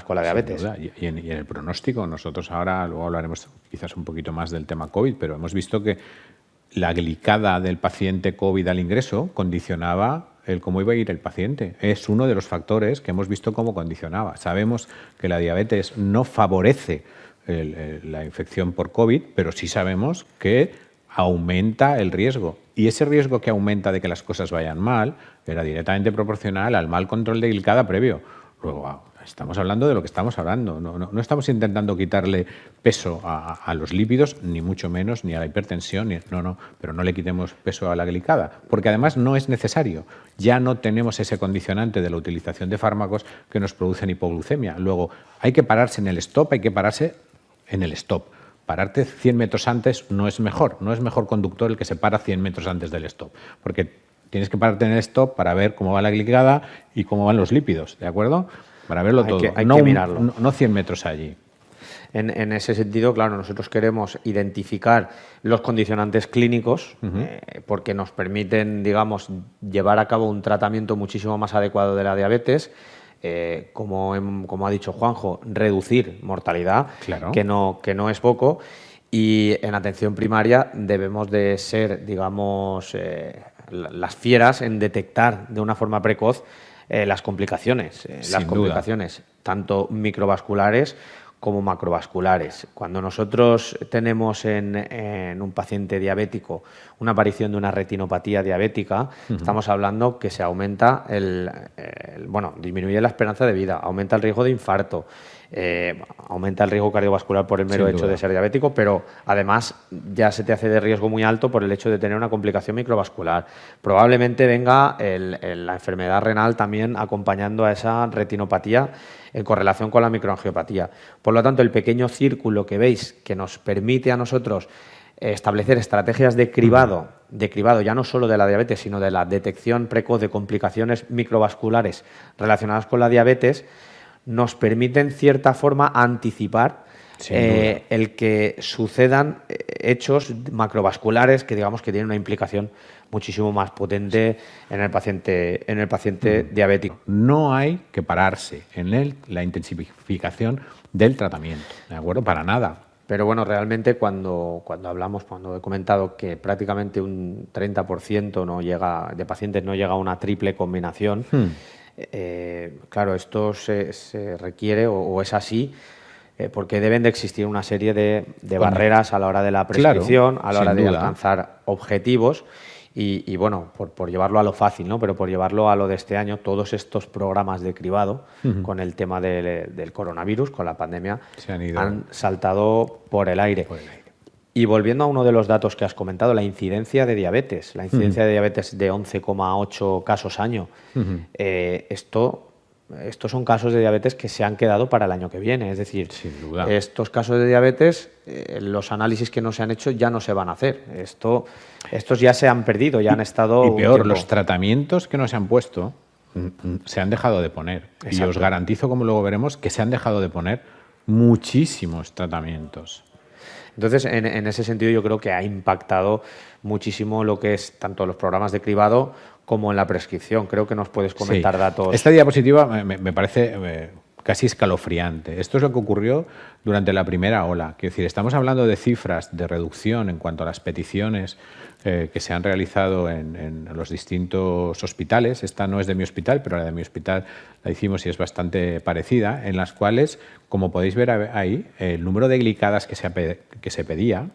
con la diabetes. Sin duda. Y en el pronóstico, nosotros ahora, luego hablaremos quizás un poquito más del tema COVID, pero hemos visto que la glicada del paciente COVID al ingreso condicionaba el cómo iba a ir el paciente. Es uno de los factores que hemos visto cómo condicionaba. Sabemos que la diabetes no favorece la infección por COVID, pero sí sabemos que aumenta el riesgo. Y ese riesgo que aumenta de que las cosas vayan mal era directamente proporcional al mal control de glicada previo. Luego, estamos hablando de lo que estamos hablando. No estamos intentando quitarle peso a los lípidos, ni mucho menos, ni a la hipertensión. Pero no le quitemos peso a la glicada, porque además no es necesario. Ya no tenemos ese condicionante de la utilización de fármacos que nos producen hipoglucemia. Luego, hay que pararse en el stop, Pararte 100 metros antes no es mejor conductor el que se para 100 metros antes del stop, porque tienes que pararte en el stop para ver cómo va la glicada y cómo van los lípidos, ¿de acuerdo? Para verlo todo, hay que mirarlo. No 100 metros allí. En ese sentido, claro, nosotros queremos identificar los condicionantes clínicos porque nos permiten, digamos, llevar a cabo un tratamiento muchísimo más adecuado de la diabetes. Como ha dicho Juanjo, reducir mortalidad, claro, que no es poco, y en atención primaria debemos de ser, digamos, las fieras en detectar de una forma precoz las complicaciones, tanto microvasculares como macrovasculares. Cuando nosotros tenemos en un paciente diabético una aparición de una retinopatía diabética, estamos hablando que se aumenta disminuye la esperanza de vida, aumenta el riesgo de infarto, aumenta el riesgo cardiovascular por el mero hecho de ser diabético, pero además ya se te hace de riesgo muy alto por el hecho de tener una complicación microvascular. Probablemente venga la enfermedad renal también acompañando a esa retinopatía en correlación con la microangiopatía. Por lo tanto, el pequeño círculo que veis que nos permite a nosotros establecer estrategias de cribado ya no solo de la diabetes, sino de la detección precoz de complicaciones microvasculares relacionadas con la diabetes, nos permite en cierta forma anticipar el que sucedan hechos macrovasculares que digamos que tienen una implicación muchísimo más potente en el paciente diabético. No hay que pararse en la intensificación del tratamiento, ¿de acuerdo? Para nada. Pero bueno, realmente cuando he comentado que prácticamente un 30% de pacientes no llega a una triple combinación, claro, esto se requiere o es así porque deben de existir una serie de barreras a la hora de la prescripción, a la hora de alcanzar objetivos. Y bueno, por llevarlo a lo fácil, ¿no? Pero por llevarlo a lo de este año, todos estos programas de cribado con el tema del coronavirus, con la pandemia, han saltado por el aire. Y volviendo a uno de los datos que has comentado, la incidencia de diabetes. La incidencia de diabetes de 11,8 casos año. Estos son casos de diabetes que se han quedado para el año que viene. Es decir, estos casos de diabetes, los análisis que no se han hecho ya no se van a hacer. Estos ya se han perdido, ya han estado... Y peor, los tratamientos que no se han puesto se han dejado de poner. Exacto. Y os garantizo, como luego veremos, que se han dejado de poner muchísimos tratamientos. Entonces, en ese sentido, yo creo que ha impactado muchísimo lo que es tanto los programas de cribado como en la prescripción. Creo que nos puedes comentar datos. Esta diapositiva me parece casi escalofriante. Esto es lo que ocurrió durante la primera ola. Quiero decir, estamos hablando de cifras de reducción en cuanto a las peticiones que se han realizado en los distintos hospitales. Esta no es de mi hospital, pero la de mi hospital la hicimos y es bastante parecida, en las cuales, como podéis ver ahí, el número de glicadas que se pedía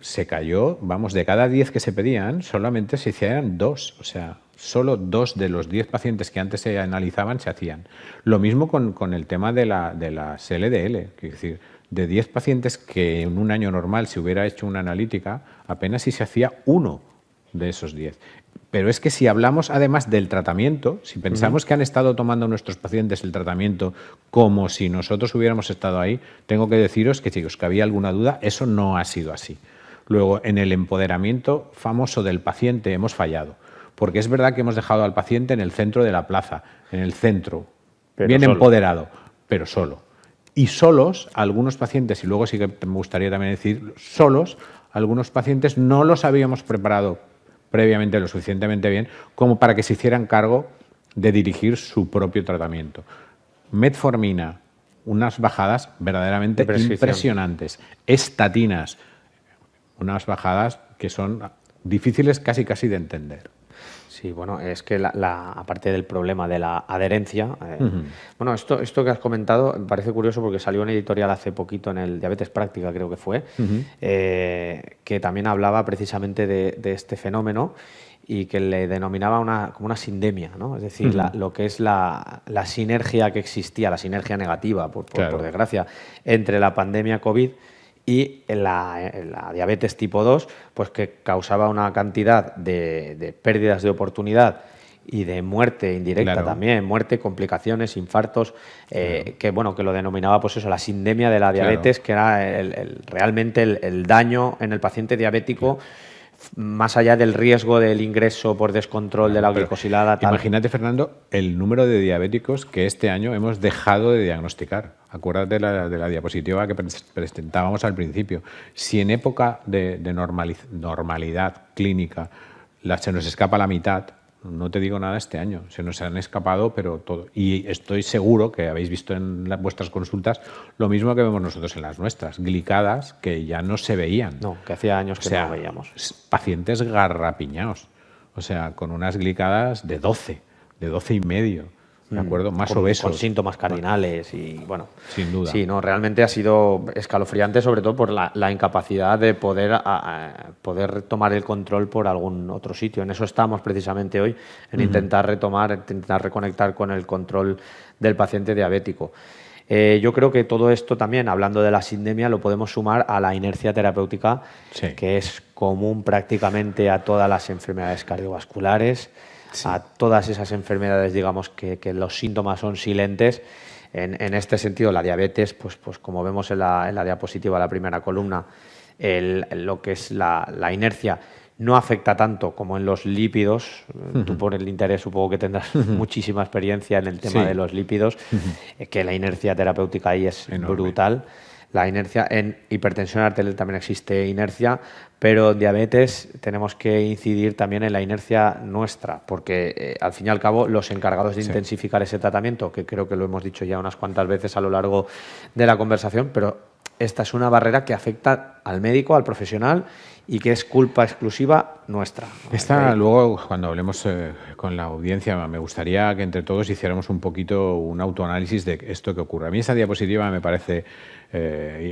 se cayó, de cada 10 que se pedían, solamente se hicieron 2, o sea, solo 2 de los 10 pacientes que antes se analizaban se hacían. Lo mismo con el tema de las LDL, es decir, de 10 pacientes que en un año normal se hubiera hecho una analítica, apenas si se hacía 1 de esos 10. Pero es que si hablamos además del tratamiento, si pensamos que han estado tomando nuestros pacientes el tratamiento como si nosotros hubiéramos estado ahí, tengo que deciros que si os cabía alguna duda, eso no ha sido así. Luego, en el empoderamiento famoso del paciente hemos fallado, porque es verdad que hemos dejado al paciente en el centro de la plaza, en el centro, bien empoderado, pero solo. Y solos, algunos pacientes, y luego sí que me gustaría también decir, solos, algunos pacientes no los habíamos preparado previamente lo suficientemente bien como para que se hicieran cargo de dirigir su propio tratamiento. Metformina, unas bajadas verdaderamente impresionantes. Estatinas, unas bajadas que son difíciles casi de entender. Sí, bueno, es que aparte del problema de la adherencia, bueno, esto que has comentado me parece curioso porque salió una editorial hace poquito en el Diabetes Práctica, creo que fue, que también hablaba precisamente de este fenómeno y que le denominaba como una sindemia, ¿no? Es decir, lo que es la sinergia que existía, la sinergia negativa, por desgracia, entre la pandemia COVID y la diabetes tipo 2, pues que causaba una cantidad de pérdidas de oportunidad y de muerte indirecta también, muerte, complicaciones, infartos, que lo denominaba pues eso, la sindemia de la diabetes, que era realmente el daño en el paciente diabético, más allá del riesgo del ingreso por descontrol de la glicosilada. Imagínate, Fernando, el número de diabéticos que este año hemos dejado de diagnosticar. Acuérdate de la diapositiva que presentábamos al principio. Si en época de normalidad clínica se nos escapa la mitad, no te digo nada este año, se nos han escapado, pero todo. Y estoy seguro que habéis visto en vuestras consultas lo mismo que vemos nosotros en las nuestras, glicadas que ya no se veían. No, que hacía años que no veíamos. Pacientes garrapiñados, o sea, con unas glicadas de 12 y medio. ¿De acuerdo? Más obesos. Con síntomas cardinales y bueno. Sin duda. Sí, no, realmente ha sido escalofriante, sobre todo por la incapacidad de poder tomar el control por algún otro sitio. En eso estamos precisamente hoy, en intentar reconectar con el control del paciente diabético. Yo creo que todo esto también, hablando de la sindemia, lo podemos sumar a la inercia terapéutica, que es común prácticamente a todas las enfermedades cardiovasculares, a todas esas enfermedades, digamos, que los síntomas son silentes. En este sentido, la diabetes, pues como vemos en la diapositiva, la primera columna, lo que es la inercia no afecta tanto como en los lípidos. Tú, por el interés, supongo que tendrás muchísima experiencia en el tema de los lípidos, que la inercia terapéutica ahí es brutal. La inercia en hipertensión arterial también existe inercia, pero en diabetes tenemos que incidir también en la inercia nuestra, porque al fin y al cabo los encargados de intensificar ese tratamiento, que creo que lo hemos dicho ya unas cuantas veces a lo largo de la conversación, pero esta es una barrera que afecta al médico, al profesional, y que es culpa exclusiva nuestra. Luego, cuando hablemos con la audiencia, me gustaría que entre todos hiciéramos un poquito un autoanálisis de esto que ocurre. A mí esta diapositiva me parece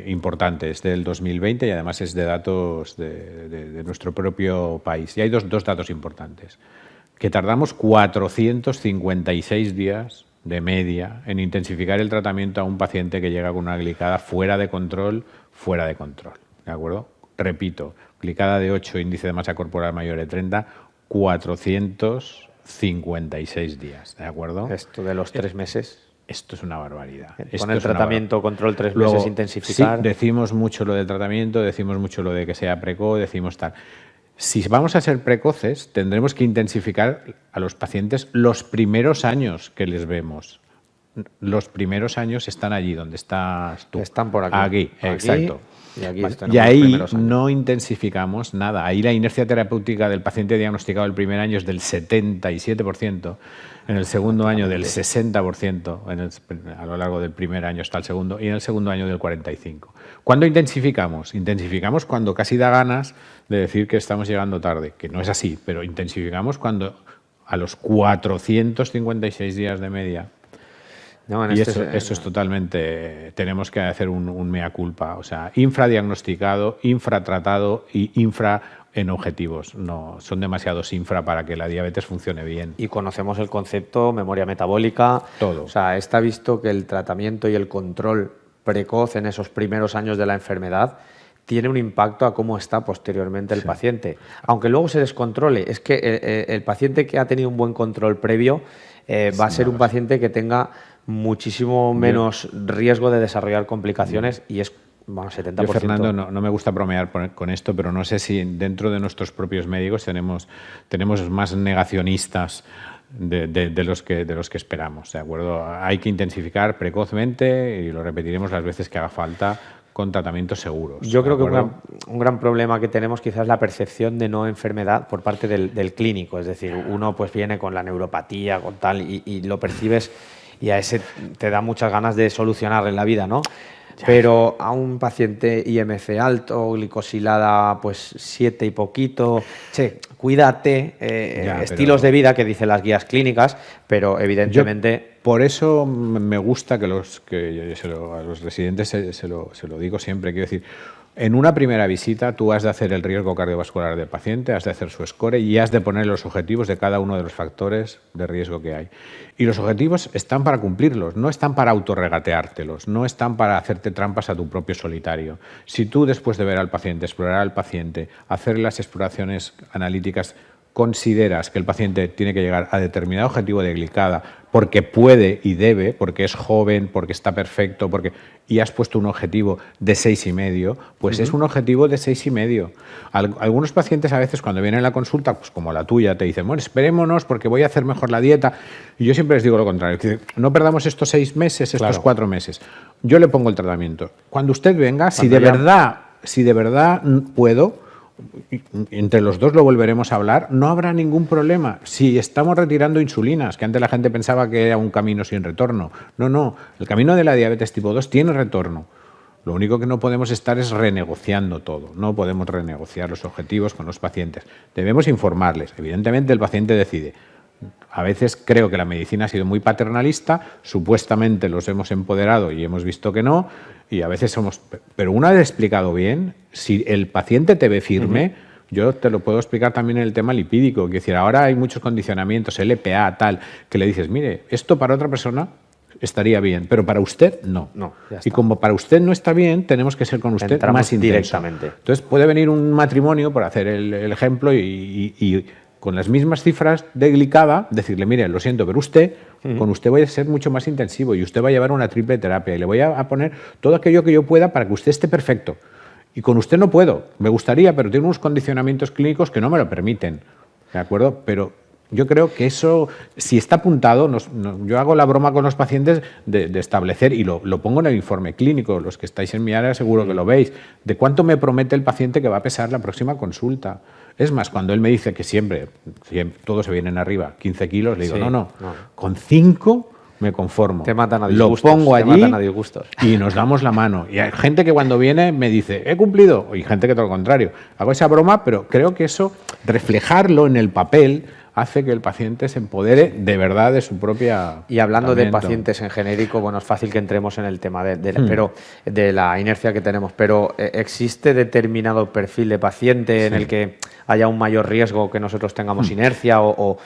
importante, es del 2020 y además es de datos de nuestro propio país. Y hay dos datos importantes, que tardamos 456 días de media en intensificar el tratamiento a un paciente que llega con una glicada fuera de control, ¿de acuerdo? Repito, glicada de 8, índice de masa corporal mayor de 30, 456 días, ¿de acuerdo? Esto de los 3 meses. Esto es una barbaridad. Con el tratamiento, control 3 meses, intensificar. Sí, decimos mucho lo del tratamiento, decimos mucho lo de que sea precoz, decimos tal. Si vamos a ser precoces, tendremos que intensificar a los pacientes los primeros años que les vemos. Los primeros años están allí, donde estás tú. Están por aquí. Aquí, exacto. Y ahí no intensificamos nada. Ahí la inercia terapéutica del paciente diagnosticado el primer año es del 77%, en el segundo año del 60%, a lo largo del primer año está el segundo, y en el segundo año del 45%. ¿Cuándo intensificamos? Intensificamos cuando casi da ganas de decir que estamos llegando tarde, que no es así, pero intensificamos cuando a los 456 días de media. No, y eso es totalmente, tenemos que hacer un mea culpa, o sea, infradiagnosticado, infratratado y infra en objetivos. No, son demasiados infra para que la diabetes funcione bien. Y conocemos el concepto memoria metabólica. Todo. O sea, está visto que el tratamiento y el control precoz en esos primeros años de la enfermedad tiene un impacto a cómo está posteriormente el paciente. Aunque luego se descontrole, es que el paciente que ha tenido un buen control previo va a ser un paciente que tenga muchísimo menos riesgo de desarrollar complicaciones y es 70%. Yo, Fernando, no me gusta bromear con esto, pero no sé si dentro de nuestros propios médicos tenemos más negacionistas de los que esperamos, ¿de acuerdo? Hay que intensificar precozmente y lo repetiremos las veces que haga falta con tratamientos seguros. Yo creo que un gran problema que tenemos quizás es la percepción de no enfermedad por parte del clínico. Es decir, uno pues viene con la neuropatía, con tal, y lo percibes y a ese te da muchas ganas de solucionarle la vida, ¿no? Pero a un paciente IMC alto, glicosilada pues 7 y poquito, che, cuídate, estilos de vida que dicen las guías clínicas, pero evidentemente... Por eso me gusta que a los residentes se lo digo siempre, quiero decir, en una primera visita tú has de hacer el riesgo cardiovascular del paciente, has de hacer su score y has de poner los objetivos de cada uno de los factores de riesgo que hay. Y los objetivos están para cumplirlos, no están para autorregateártelos, no están para hacerte trampas a tu propio solitario. Si tú después de ver al paciente, explorar al paciente, hacer las exploraciones analíticas, consideras que el paciente tiene que llegar a determinado objetivo de glicada porque puede y debe, porque es joven, porque está perfecto, y has puesto un objetivo de 6,5, pues es un objetivo de 6,5. Algunos pacientes a veces cuando vienen a la consulta, pues como la tuya, te dicen, bueno, esperémonos porque voy a hacer mejor la dieta. Y yo siempre les digo lo contrario, que no perdamos estos 6 meses, estos 4 meses. Yo le pongo el tratamiento. Cuando usted venga, si de verdad puedo, entre los dos lo volveremos a hablar, no habrá ningún problema. Si estamos retirando insulinas, que antes la gente pensaba que era un camino sin retorno. No, el camino de la diabetes tipo 2 tiene retorno. Lo único que no podemos estar es renegociando todo. No podemos renegociar los objetivos con los pacientes. Debemos informarles. Evidentemente el paciente decide. A veces creo que la medicina ha sido muy paternalista, supuestamente los hemos empoderado y hemos visto que no, y a veces somos... Pero una vez explicado bien, si el paciente te ve firme, yo te lo puedo explicar también en el tema lipídico, es decir, ahora hay muchos condicionamientos, LPA, tal, que le dices, mire, esto para otra persona estaría bien, pero para usted no. Y como para usted no está bien, tenemos que ser con usted más intenso. Directamente. Entonces puede venir un matrimonio, por hacer el ejemplo, y con las mismas cifras de glicada, decirle, mire, lo siento, pero usted, con usted voy a ser mucho más intensivo y usted va a llevar una triple terapia y le voy a poner todo aquello que yo pueda para que usted esté perfecto. Y con usted no puedo, me gustaría, pero tiene unos condicionamientos clínicos que no me lo permiten, ¿de acuerdo? Pero yo creo que eso, si está apuntado, yo hago la broma con los pacientes de establecer, y lo pongo en el informe clínico, los que estáis en mi área seguro que lo veis, de cuánto me promete el paciente que va a pesar la próxima consulta. Es más, cuando él me dice que siempre todos se vienen arriba, 15 kilos, le digo, no, con 5 me conformo. Te matan a disgustos. Lo pongo allí y nos damos la mano. Y hay gente que cuando viene me dice, he cumplido, y gente que todo lo contrario. Hago esa broma, pero creo que eso, reflejarlo en el papel, hace que el paciente se empodere de verdad de su propia... Y hablando de pacientes en genérico, bueno, es fácil que entremos en el tema pero de la inercia que tenemos, pero ¿existe determinado perfil de paciente en el que haya un mayor riesgo que nosotros tengamos inercia o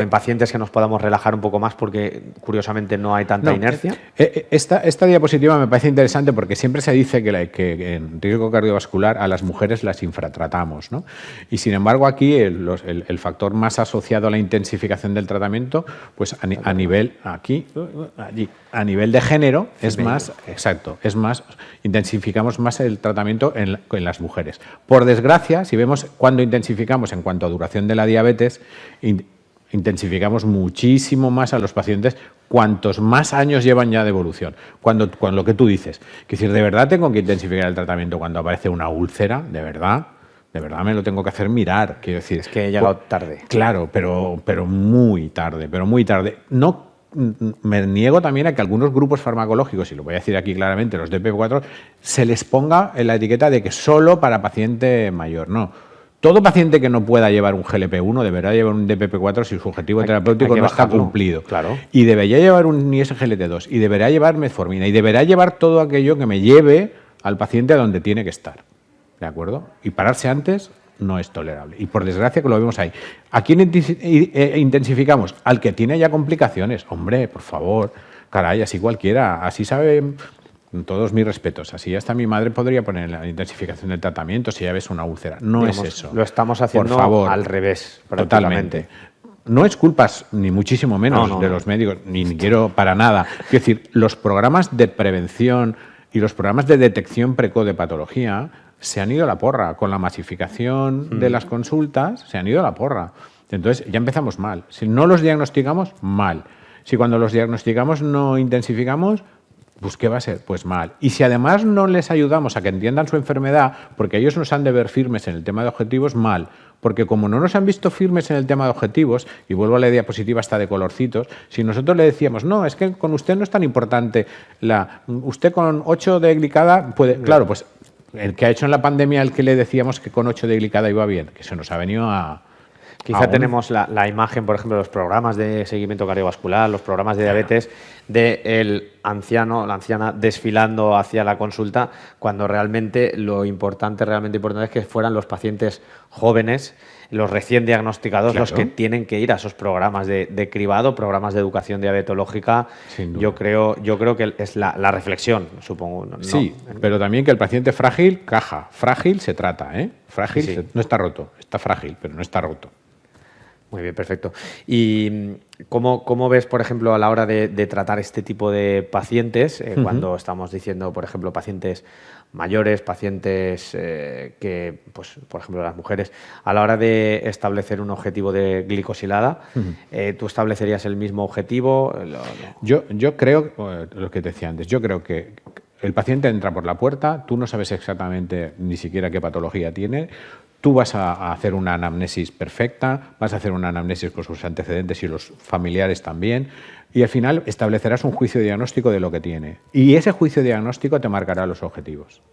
en pacientes que nos podamos relajar un poco más porque curiosamente no hay tanta inercia? Esta diapositiva me parece interesante porque siempre se dice que en riesgo cardiovascular a las mujeres las infratratamos, ¿no? Y sin embargo aquí el factor más asociado a la intensificación del tratamiento, pues a nivel de género es más, intensificamos más el tratamiento en las mujeres. Por desgracia, si vemos cuando intensificamos en cuanto a duración de la diabetes, intensificamos muchísimo más a los pacientes cuantos más años llevan ya de evolución. Cuando lo que tú dices, que decir, de verdad tengo que intensificar el tratamiento cuando aparece una úlcera, de verdad me lo tengo que hacer mirar. Quiero decir, es que he llegado tarde. Claro, pero muy tarde. No me niego también a que algunos grupos farmacológicos, y lo voy a decir aquí claramente, los DPP4, se les ponga en la etiqueta de que solo para paciente mayor. No. Todo paciente que no pueda llevar un GLP-1 deberá llevar un DPP-4 si su objetivo terapéutico no está cumplido. Claro. Y debería llevar un SGLT2, y deberá llevar metformina, y deberá llevar todo aquello que me lleve al paciente a donde tiene que estar. ¿De acuerdo? Y pararse antes no es tolerable. Y por desgracia que lo vemos ahí. ¿A quién intensificamos? Al que tiene ya complicaciones. Hombre, por favor, caray, así cualquiera. Así sabe... Todos mis respetos. Así hasta mi madre podría poner la intensificación del tratamiento si ya ves una úlcera. No es eso. Lo estamos haciendo por favor, al revés. Totalmente. No es culpa, ni muchísimo menos, de los médicos, ni quiero para nada. Es decir, los programas de prevención y los programas de detección precoz de patología se han ido a la porra. Con la masificación de las consultas se han ido a la porra. Entonces ya empezamos mal. Si no los diagnosticamos, mal. Si cuando los diagnosticamos no intensificamos, pues ¿qué va a ser? Pues mal. Y si además no les ayudamos a que entiendan su enfermedad, porque ellos nos han de ver firmes en el tema de objetivos, mal. Porque como no nos han visto firmes en el tema de objetivos, y vuelvo a la diapositiva hasta de colorcitos, si nosotros le decíamos, no, es que con usted no es tan importante, usted con 8 de glicada puede... Claro, pues el que ha hecho en la pandemia, el que le decíamos que con 8 de glicada iba bien, que se nos ha venido a... Quizá tenemos la imagen, por ejemplo, de los programas de seguimiento cardiovascular, los programas de diabetes, del anciano, la anciana desfilando hacia la consulta, cuando realmente realmente importante es que fueran los pacientes jóvenes, los recién diagnosticados, claro, los que tienen que ir a esos programas de cribado, programas de educación diabetológica. Yo creo que es la reflexión, supongo. ¿no? Sí, pero también que el paciente frágil, frágil se trata, ¿eh? Frágil Sí. no está roto, está frágil, pero no está roto. Muy bien, perfecto. ¿Y cómo ves, por ejemplo, a la hora de tratar este tipo de pacientes, cuando estamos diciendo, por ejemplo, pacientes mayores, pacientes que, pues, por ejemplo, las mujeres, a la hora de establecer un objetivo de glicosilada, ¿tú establecerías el mismo objetivo? Yo creo, lo que te decía antes, yo creo que el paciente entra por la puerta, tú no sabes exactamente ni siquiera qué patología tiene. Tú vas a hacer una anamnesis perfecta, vas a hacer una anamnesis con sus antecedentes y los familiares también, y al final establecerás un juicio diagnóstico de lo que tiene. Y ese juicio diagnóstico te marcará los objetivos.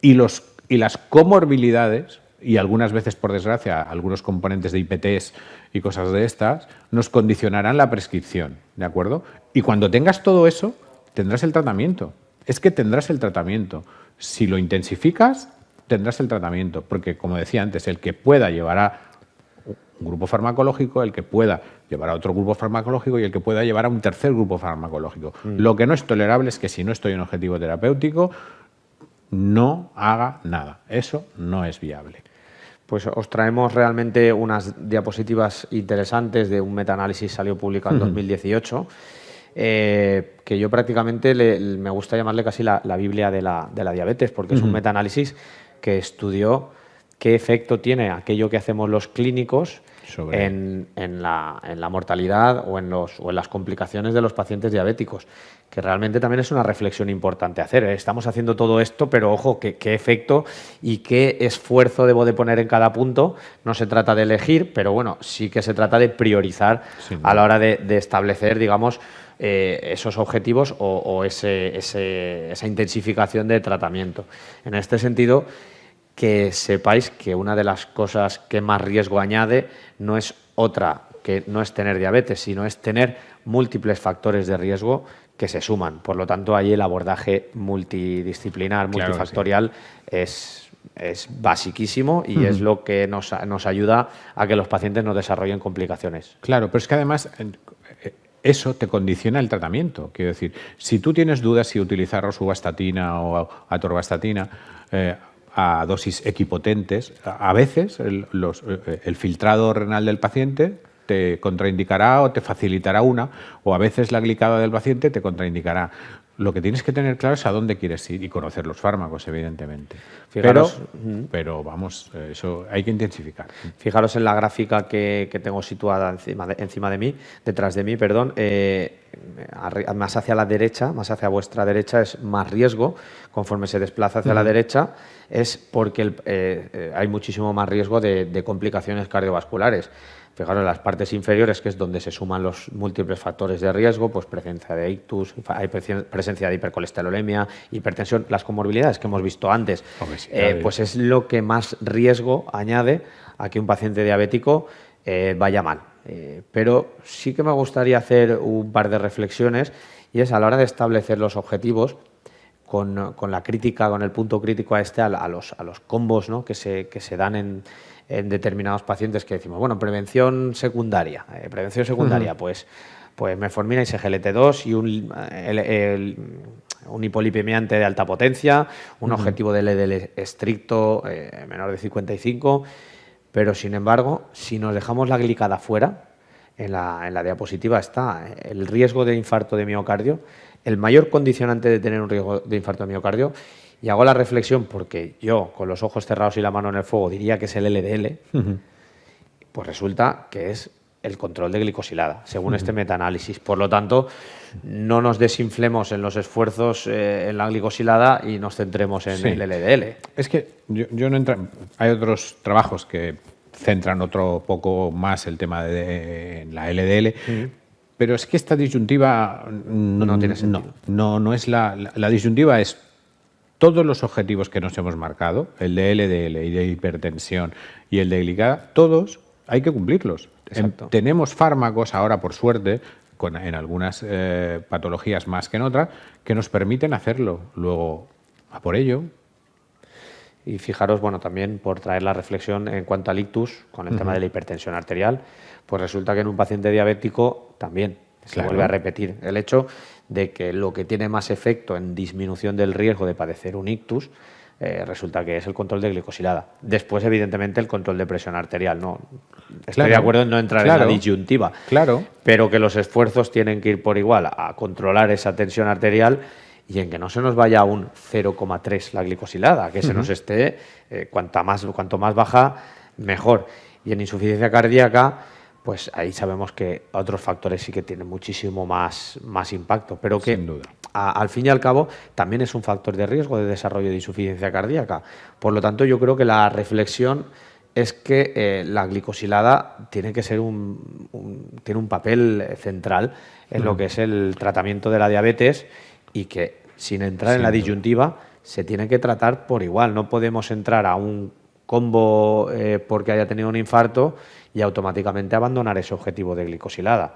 Y las comorbilidades, y algunas veces, por desgracia, algunos componentes de IPTs y cosas de estas, nos condicionarán la prescripción, ¿de acuerdo? Y cuando tengas todo eso, tendrás el tratamiento. Es que tendrás el tratamiento. Si lo intensificas, tendrás el tratamiento, porque, como decía antes, el que pueda llevar a un grupo farmacológico, el que pueda llevar a otro grupo farmacológico y el que pueda llevar a un tercer grupo farmacológico. Lo que no es tolerable es que si no estoy en objetivo terapéutico, no haga nada. Eso no es viable. Pues os traemos realmente unas diapositivas interesantes de un metaanálisis que salió publicado en 2018, que yo prácticamente me gusta llamarle casi la Biblia de la diabetes, porque es un metaanálisis que estudió qué efecto tiene aquello que hacemos los clínicos en la mortalidad o en las complicaciones de los pacientes diabéticos, que realmente también es una reflexión importante hacer. Estamos haciendo todo esto, pero ojo, qué efecto y qué esfuerzo debo de poner en cada punto. No se trata de elegir, pero bueno, sí que se trata de priorizar a la hora de establecer, digamos, esos objetivos o esa intensificación de tratamiento. En este sentido, que sepáis que una de las cosas que más riesgo añade no es tener diabetes, sino es tener múltiples factores de riesgo que se suman. Por lo tanto, ahí el abordaje multidisciplinar, multifactorial, es basiquísimo y es lo que nos ayuda a que los pacientes no desarrollen complicaciones. Claro, pero es que además eso te condiciona el tratamiento. Quiero decir, si tú tienes dudas si utilizar rosuvastatina o atorvastatina a dosis equipotentes, a veces el filtrado renal del paciente te contraindicará o te facilitará una, o a veces la glicada del paciente te contraindicará. Lo que tienes que tener claro es a dónde quieres ir y conocer los fármacos, evidentemente. Fijaros, pero vamos, eso hay que intensificar. Fijaros en la gráfica que tengo situada detrás de mí, más hacia la derecha, más hacia vuestra derecha es más riesgo. Conforme se desplaza hacia la derecha es porque hay muchísimo más riesgo de complicaciones cardiovasculares. Fijaros en las partes inferiores, que es donde se suman los múltiples factores de riesgo, pues presencia de ictus, hay presencia de hipercolesterolemia, hipertensión, las comorbilidades que hemos visto antes, pues es lo que más riesgo añade a que un paciente diabético vaya mal. Pero sí que me gustaría hacer un par de reflexiones, y es a la hora de establecer los objetivos, con la crítica, con el punto crítico a los combos, ¿no?, que se dan en determinados pacientes, que decimos, bueno, prevención secundaria, pues metformina y SGLT2 y un hipolipemiante de alta potencia, un objetivo de LDL estricto menor de 55, pero sin embargo, si nos dejamos la glicada fuera, en la diapositiva está el riesgo de infarto de miocardio, el mayor condicionante de tener un riesgo de infarto de miocardio. Y hago la reflexión porque yo, con los ojos cerrados y la mano en el fuego, diría que es el LDL. Pues resulta que es el control de glicosilada, según este metaanálisis. Por lo tanto, no nos desinflemos en los esfuerzos en la glicosilada y nos centremos en el LDL. Es que yo no entro. Hay otros trabajos que centran otro poco más el tema de la LDL, pero es que esta disyuntiva No tiene sentido. No es la disyuntiva es todos los objetivos que nos hemos marcado, el de LDL y de hipertensión y el de glicada, todos hay que cumplirlos. Exacto. Tenemos fármacos ahora, por suerte, en algunas patologías más que en otras, que nos permiten hacerlo. Luego, a por ello. Y fijaros, bueno, también por traer la reflexión en cuanto al ictus, con el tema de la hipertensión arterial, pues resulta que en un paciente diabético también se Claro. vuelve a repetir el hecho de que lo que tiene más efecto en disminución del riesgo de padecer un ictus resulta que es el control de glicosilada. Después, evidentemente, el control de presión arterial. No, estoy Claro. de acuerdo en no entrar en Claro. la disyuntiva, Claro. pero que los esfuerzos tienen que ir por igual a controlar esa tensión arterial y en que no se nos vaya a un 0,3 la glicosilada, que se nos esté, cuanto más baja, mejor. Y en insuficiencia cardíaca, pues ahí sabemos que otros factores sí que tienen muchísimo más impacto, pero que Sin duda. al fin y al cabo también es un factor de riesgo de desarrollo de insuficiencia cardíaca. Por lo tanto, yo creo que la reflexión es que la glicosilada tiene que ser tiene un papel central en lo que es el tratamiento de la diabetes y que sin entrar en la disyuntiva se tiene que tratar por igual. No podemos entrar a un combo porque haya tenido un infarto y automáticamente abandonar ese objetivo de glicosilada.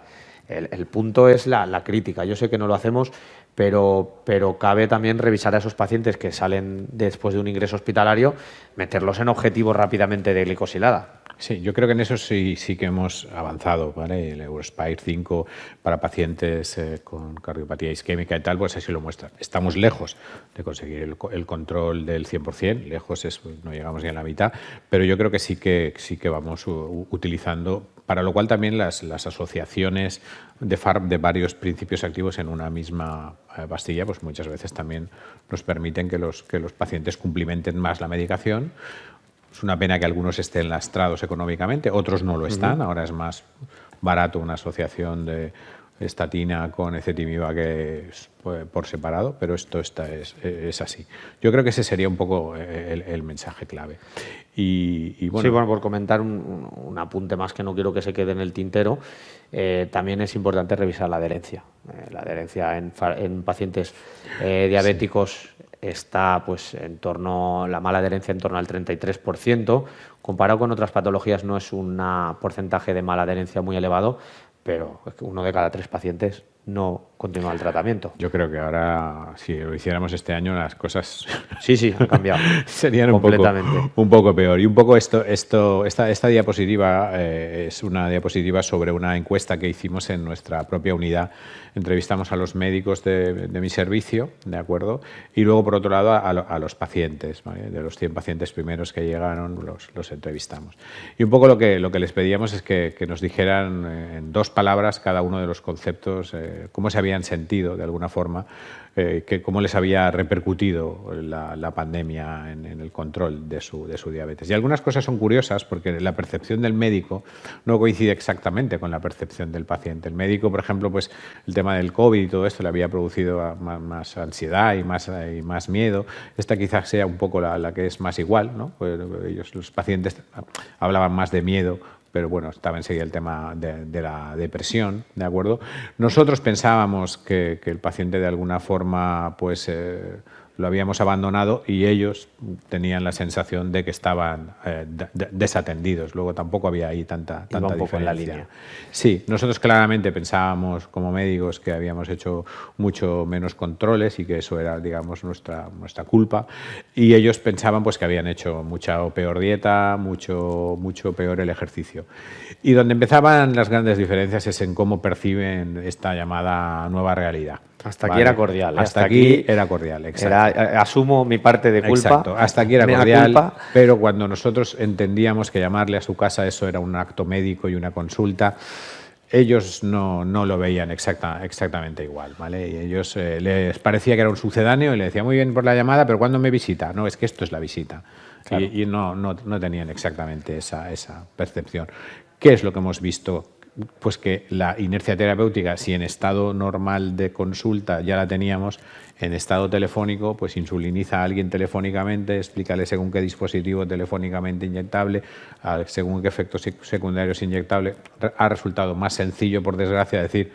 El punto es la crítica. Yo sé que no lo hacemos, pero cabe también revisar a esos pacientes que salen después de un ingreso hospitalario, meterlos en objetivos rápidamente de glicosilada. Sí, yo creo que en eso sí que hemos avanzado, ¿vale? El Eurospire 5 para pacientes con cardiopatía isquémica y tal, pues así lo muestra. Estamos lejos de conseguir el control del 100%, lejos no llegamos ni a la mitad, pero yo creo que sí que vamos utilizando, para lo cual también las asociaciones de varios principios activos en una misma pastilla, pues muchas veces también nos permiten que los pacientes cumplimenten más la medicación. Es una pena que algunos estén lastrados económicamente, otros no lo están. Ahora es más barato una asociación de estatina con ezetimiba que por separado, pero esto es así. Yo creo que ese sería un poco el mensaje clave. Y bueno, Sí, bueno, por comentar un apunte más que no quiero que se quede en el tintero, también es importante revisar la adherencia. La adherencia en pacientes diabéticos está pues en torno, la mala adherencia en torno al 33%, comparado con otras patologías no es un porcentaje de mala adherencia muy elevado, pero es que 1 de cada 3 pacientes no continúa el tratamiento. yo creo que ahora, si lo hiciéramos este año, las cosas Sí, han cambiado. serían completamente. un poco peor. Y un poco esta diapositiva es una diapositiva sobre una encuesta que hicimos en nuestra propia unidad. Entrevistamos a los médicos de mi servicio, ¿de acuerdo? Y luego, por otro lado, a los pacientes, ¿vale? De los 100 pacientes primeros que llegaron, los entrevistamos. Y un poco lo que les pedíamos es que nos dijeran en 2 palabras cada uno de los conceptos, cómo se habían sentido de alguna forma, cómo les había repercutido la pandemia en el control de su diabetes. Y algunas cosas son curiosas porque la percepción del médico no coincide exactamente con la percepción del paciente. El médico, por ejemplo, pues el tema del COVID y todo esto le había producido más ansiedad y más miedo. Esta quizás sea un poco la que es más igual, ¿no? Pues los pacientes hablaban más de miedo, pero bueno, estaba enseguida el tema de la depresión, ¿de acuerdo? Nosotros pensábamos que el paciente de alguna forma pues lo habíamos abandonado y ellos tenían la sensación de que estaban desatendidos. Luego tampoco había ahí tanta Iba un poco en la diferencia. línea. Sí, nosotros claramente pensábamos como médicos que habíamos hecho mucho menos controles y que eso era, digamos, nuestra culpa, y ellos pensaban pues que habían hecho mucha o peor dieta, mucho peor el ejercicio. Y donde empezaban las grandes diferencias es en cómo perciben esta llamada nueva realidad. Hasta aquí era cordial, ¿eh? Hasta aquí era cordial, exacto. Asumo mi parte de culpa. Exacto, hasta aquí era mea cordial, culpa. pero cuando nosotros entendíamos que llamarle a su casa eso era un acto médico y una consulta, ellos no lo veían exactamente igual, ¿vale? Y ellos les parecía que era un sucedáneo y le decía muy bien por la llamada, pero ¿cuándo me visita? No, es que esto es la visita. Claro. Y no tenían exactamente esa percepción. ¿Qué es lo que hemos visto? Pues que la inercia terapéutica, si en estado normal de consulta ya la teníamos, en estado telefónico, pues insuliniza a alguien telefónicamente, explícale según qué dispositivo telefónicamente inyectable, según qué efectos secundarios inyectable. Ha resultado más sencillo, por desgracia, decir,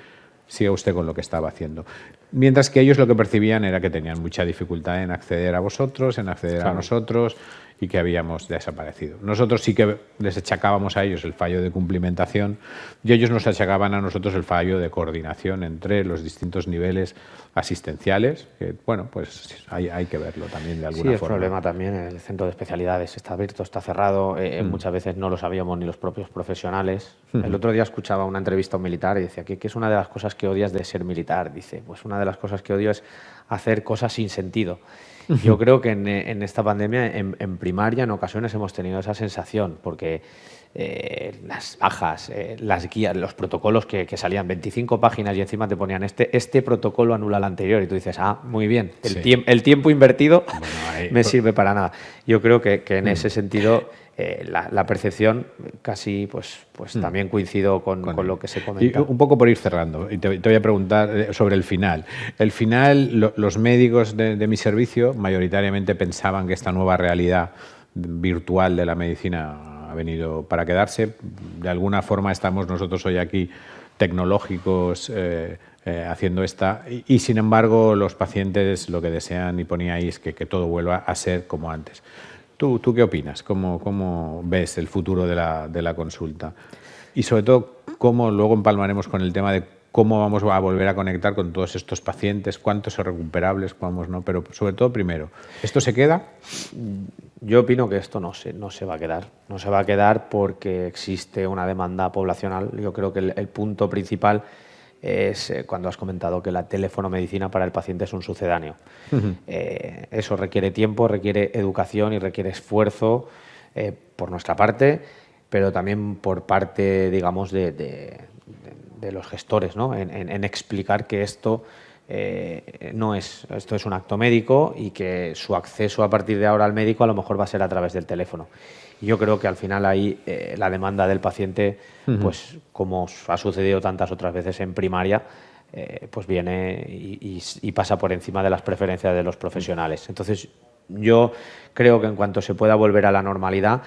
siga usted con lo que estaba haciendo. Mientras que ellos lo que percibían era que tenían mucha dificultad en acceder a vosotros, en acceder a nosotros, y que habíamos desaparecido. Nosotros sí que les achacábamos a ellos el fallo de cumplimentación y ellos nos achacaban a nosotros el fallo de coordinación entre los distintos niveles asistenciales, que bueno, pues hay que verlo también de alguna forma. Sí, el problema también, el centro de especialidades está abierto, está cerrado, muchas veces no lo sabíamos ni los propios profesionales. El otro día escuchaba una entrevista a un militar y decía que es una de las cosas que odias de ser militar. Dice, pues una de las cosas que odio es hacer cosas sin sentido. Yo creo que en esta pandemia, en primaria, en ocasiones hemos tenido esa sensación, porque las bajas, las guías, los protocolos que salían 25 páginas y encima te ponían este protocolo anula el anterior y tú dices, muy bien, el tiempo invertido me sirve para nada. Yo creo que en ese sentido la percepción casi pues también coincido con lo que se comenta. Y un poco por ir cerrando, y te voy a preguntar sobre el final. El final, los médicos de mi servicio mayoritariamente pensaban que esta nueva realidad virtual de la medicina ha venido para quedarse. De alguna forma estamos nosotros hoy aquí tecnológicos haciendo y sin embargo los pacientes lo que desean, y poníais que todo vuelva a ser como antes. ¿Tú qué opinas? ¿Cómo ves el futuro de la consulta? Y sobre todo, ¿cómo luego empalmaremos con el tema de cómo vamos a volver a conectar con todos estos pacientes? ¿Cuántos son recuperables? ¿Cuántos no? Pero sobre todo, primero, ¿esto se queda? Yo opino que esto no se va a quedar. No se va a quedar porque existe una demanda poblacional. Yo creo que el punto principal es cuando has comentado que la telefonomedicina para el paciente es un sucedáneo. Eso requiere tiempo, requiere educación y requiere esfuerzo por nuestra parte, pero también por parte, digamos, de los gestores, ¿no? En explicar que esto esto es un acto médico y que su acceso a partir de ahora al médico a lo mejor va a ser a través del teléfono. Y yo creo que al final ahí la demanda del paciente, pues como ha sucedido tantas otras veces en primaria, pues viene y pasa por encima de las preferencias de los profesionales. Entonces, yo creo que en cuanto se pueda volver a la normalidad,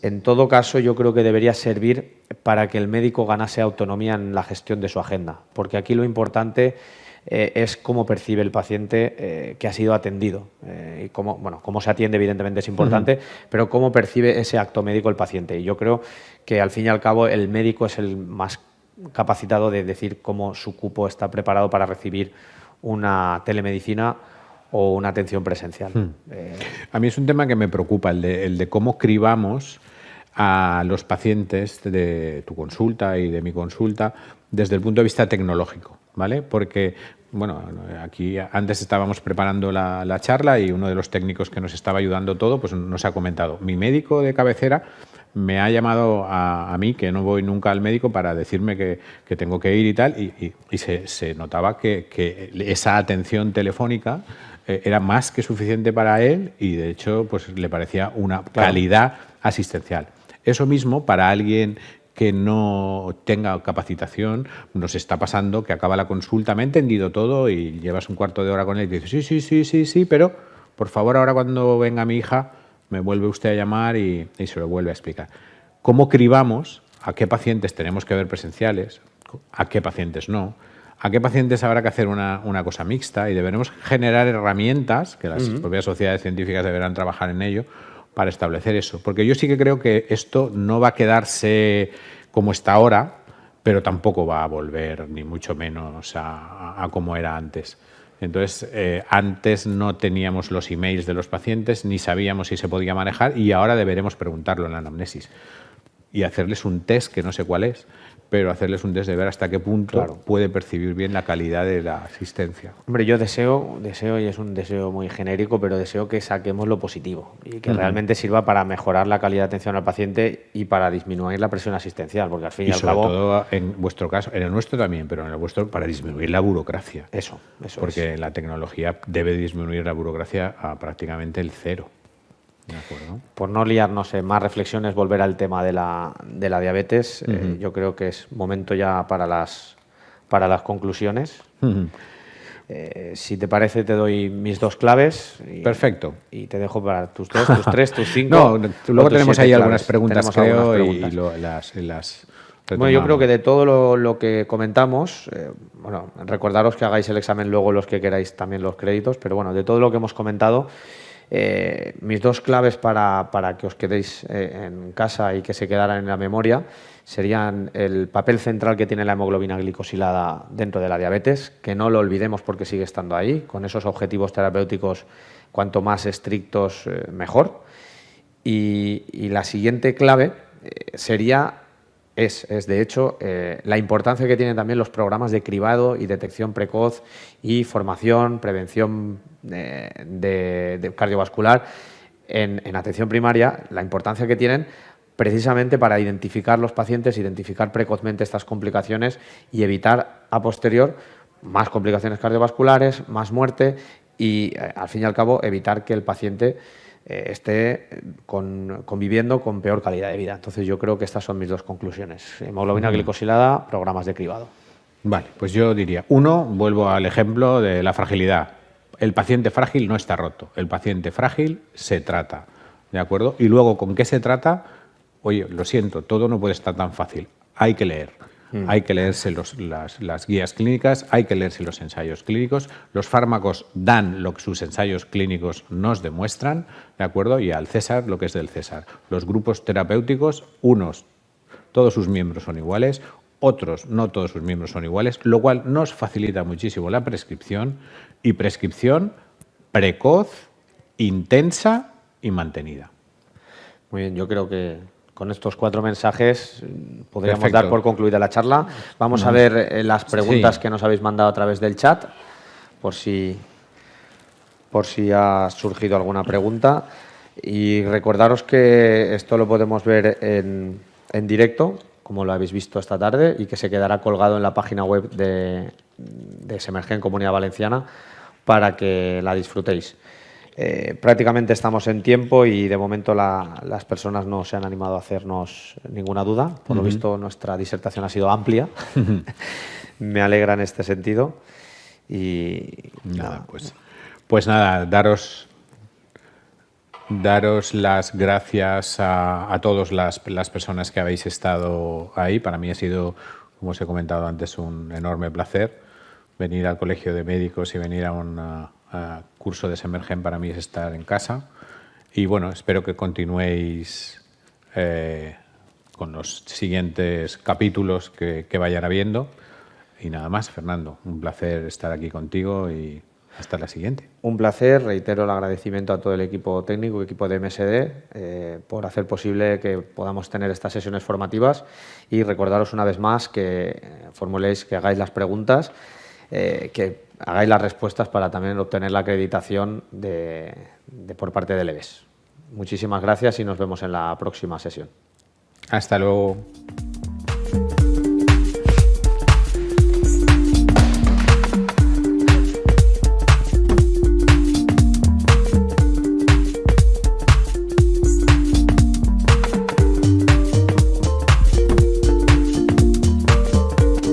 en todo caso yo creo que debería servir para que el médico ganase autonomía en la gestión de su agenda, porque aquí lo importante es cómo percibe el paciente que ha sido atendido. Y cómo se atiende, evidentemente, es importante, pero cómo percibe ese acto médico el paciente. Y yo creo que, al fin y al cabo, el médico es el más capacitado de decir cómo su cupo está preparado para recibir una telemedicina o una atención presencial. A mí es un tema que me preocupa, el de cómo cribamos a los pacientes de tu consulta y de mi consulta desde el punto de vista tecnológico, ¿vale? Porque, bueno, aquí antes estábamos preparando la charla y uno de los técnicos que nos estaba ayudando todo, pues nos ha comentado, mi médico de cabecera me ha llamado a mí, que no voy nunca al médico, para decirme que tengo que ir y tal, y se notaba que esa atención telefónica era más que suficiente para él y, de hecho, pues le parecía una calidad asistencial. Eso mismo, para alguien que no tenga capacitación, nos está pasando que acaba la consulta, me he entendido todo, y llevas un cuarto de hora con él y dices, sí, pero por favor ahora cuando venga mi hija me vuelve usted a llamar y se lo vuelve a explicar. ¿Cómo cribamos a qué pacientes tenemos que ver presenciales, a qué pacientes no, a qué pacientes habrá que hacer una cosa mixta? Y deberemos generar herramientas, que las propias sociedades científicas deberán trabajar en ello, para establecer eso. Porque yo sí que creo que esto no va a quedarse como está ahora, pero tampoco va a volver, ni mucho menos, a como era antes. Entonces, antes no teníamos los emails de los pacientes, ni sabíamos si se podía manejar, y ahora deberemos preguntarlo en la anamnesis y hacerles un test, que no sé cuál es, pero hacerles un test de ver hasta qué punto puede percibir bien la calidad de la asistencia. Hombre, yo deseo, y es un deseo muy genérico, pero deseo que saquemos lo positivo y que realmente sirva para mejorar la calidad de atención al paciente y para disminuir la presión asistencial, porque al fin y al cabo... sobre todo en vuestro caso, en el nuestro también, pero en el vuestro para disminuir la burocracia. Eso porque la tecnología debe disminuir la burocracia a prácticamente el cero. De acuerdo. Por no liarnos en más reflexiones, volver al tema de la diabetes, yo creo que es momento ya para las conclusiones. Si te parece, te doy mis 2 claves. Perfecto. Y te dejo para tus 2, tus 3, tus 5. No, luego tenemos ahí algunas preguntas, creo, preguntas. y las bueno, yo creo que de todo lo que comentamos, bueno, recordaros que hagáis el examen luego los que queráis también los créditos, pero bueno, de todo lo que hemos comentado, mis 2 claves para que os quedéis en casa y que se quedaran en la memoria serían el papel central que tiene la hemoglobina glicosilada dentro de la diabetes, que no lo olvidemos porque sigue estando ahí, con esos objetivos terapéuticos cuanto más estrictos mejor. Y la siguiente clave es de hecho la importancia que tienen también los programas de cribado y detección precoz y formación, prevención de cardiovascular en atención primaria, la importancia que tienen precisamente para identificar los pacientes, identificar precozmente estas complicaciones y evitar a posterior más complicaciones cardiovasculares, más muerte y al fin y al cabo evitar que el paciente esté conviviendo con peor calidad de vida. Entonces yo creo que estas son mis 2 conclusiones. Hemoglobina glicosilada, programas de cribado. Vale, pues yo diría, 1, vuelvo al ejemplo de la fragilidad. El paciente frágil no está roto, el paciente frágil se trata, ¿de acuerdo? Y luego, ¿con qué se trata? Oye, lo siento, todo no puede estar tan fácil, hay que leer. Hay que leerse las guías clínicas, hay que leerse los ensayos clínicos. Los fármacos dan lo que sus ensayos clínicos nos demuestran, ¿de acuerdo? Y al César lo que es del César. Los grupos terapéuticos, unos, todos sus miembros son iguales, otros, no todos sus miembros son iguales, lo cual nos facilita muchísimo la prescripción y prescripción precoz, intensa y mantenida. Muy bien, yo creo que con estos 4 mensajes podríamos Perfecto. dar por concluida la charla. Vamos a ver las preguntas que nos habéis mandado a través del chat, por si ha surgido alguna pregunta. Y recordaros que esto lo podemos ver en directo, como lo habéis visto esta tarde, y que se quedará colgado en la página web de Semergen Comunidad Valenciana para que la disfrutéis. Prácticamente estamos en tiempo y de momento las personas no se han animado a hacernos ninguna duda. Por lo visto nuestra disertación ha sido amplia. Me alegra en este sentido. Y nada, pues nada, daros las gracias a todas las personas que habéis estado ahí. Para mí ha sido, como os he comentado antes, un enorme placer venir al Colegio de Médicos y venir a un curso de Semergen. Para mí es estar en casa y bueno, espero que continuéis con los siguientes capítulos que vayan habiendo y nada más. Fernando, un placer estar aquí contigo y hasta la siguiente. Un placer, reitero el agradecimiento a todo el equipo técnico, equipo de MSD, por hacer posible que podamos tener estas sesiones formativas y recordaros una vez más que formuléis, que hagáis las preguntas, que hagáis las respuestas para también obtener la acreditación por parte del EBES. Muchísimas gracias y nos vemos en la próxima sesión. Hasta luego.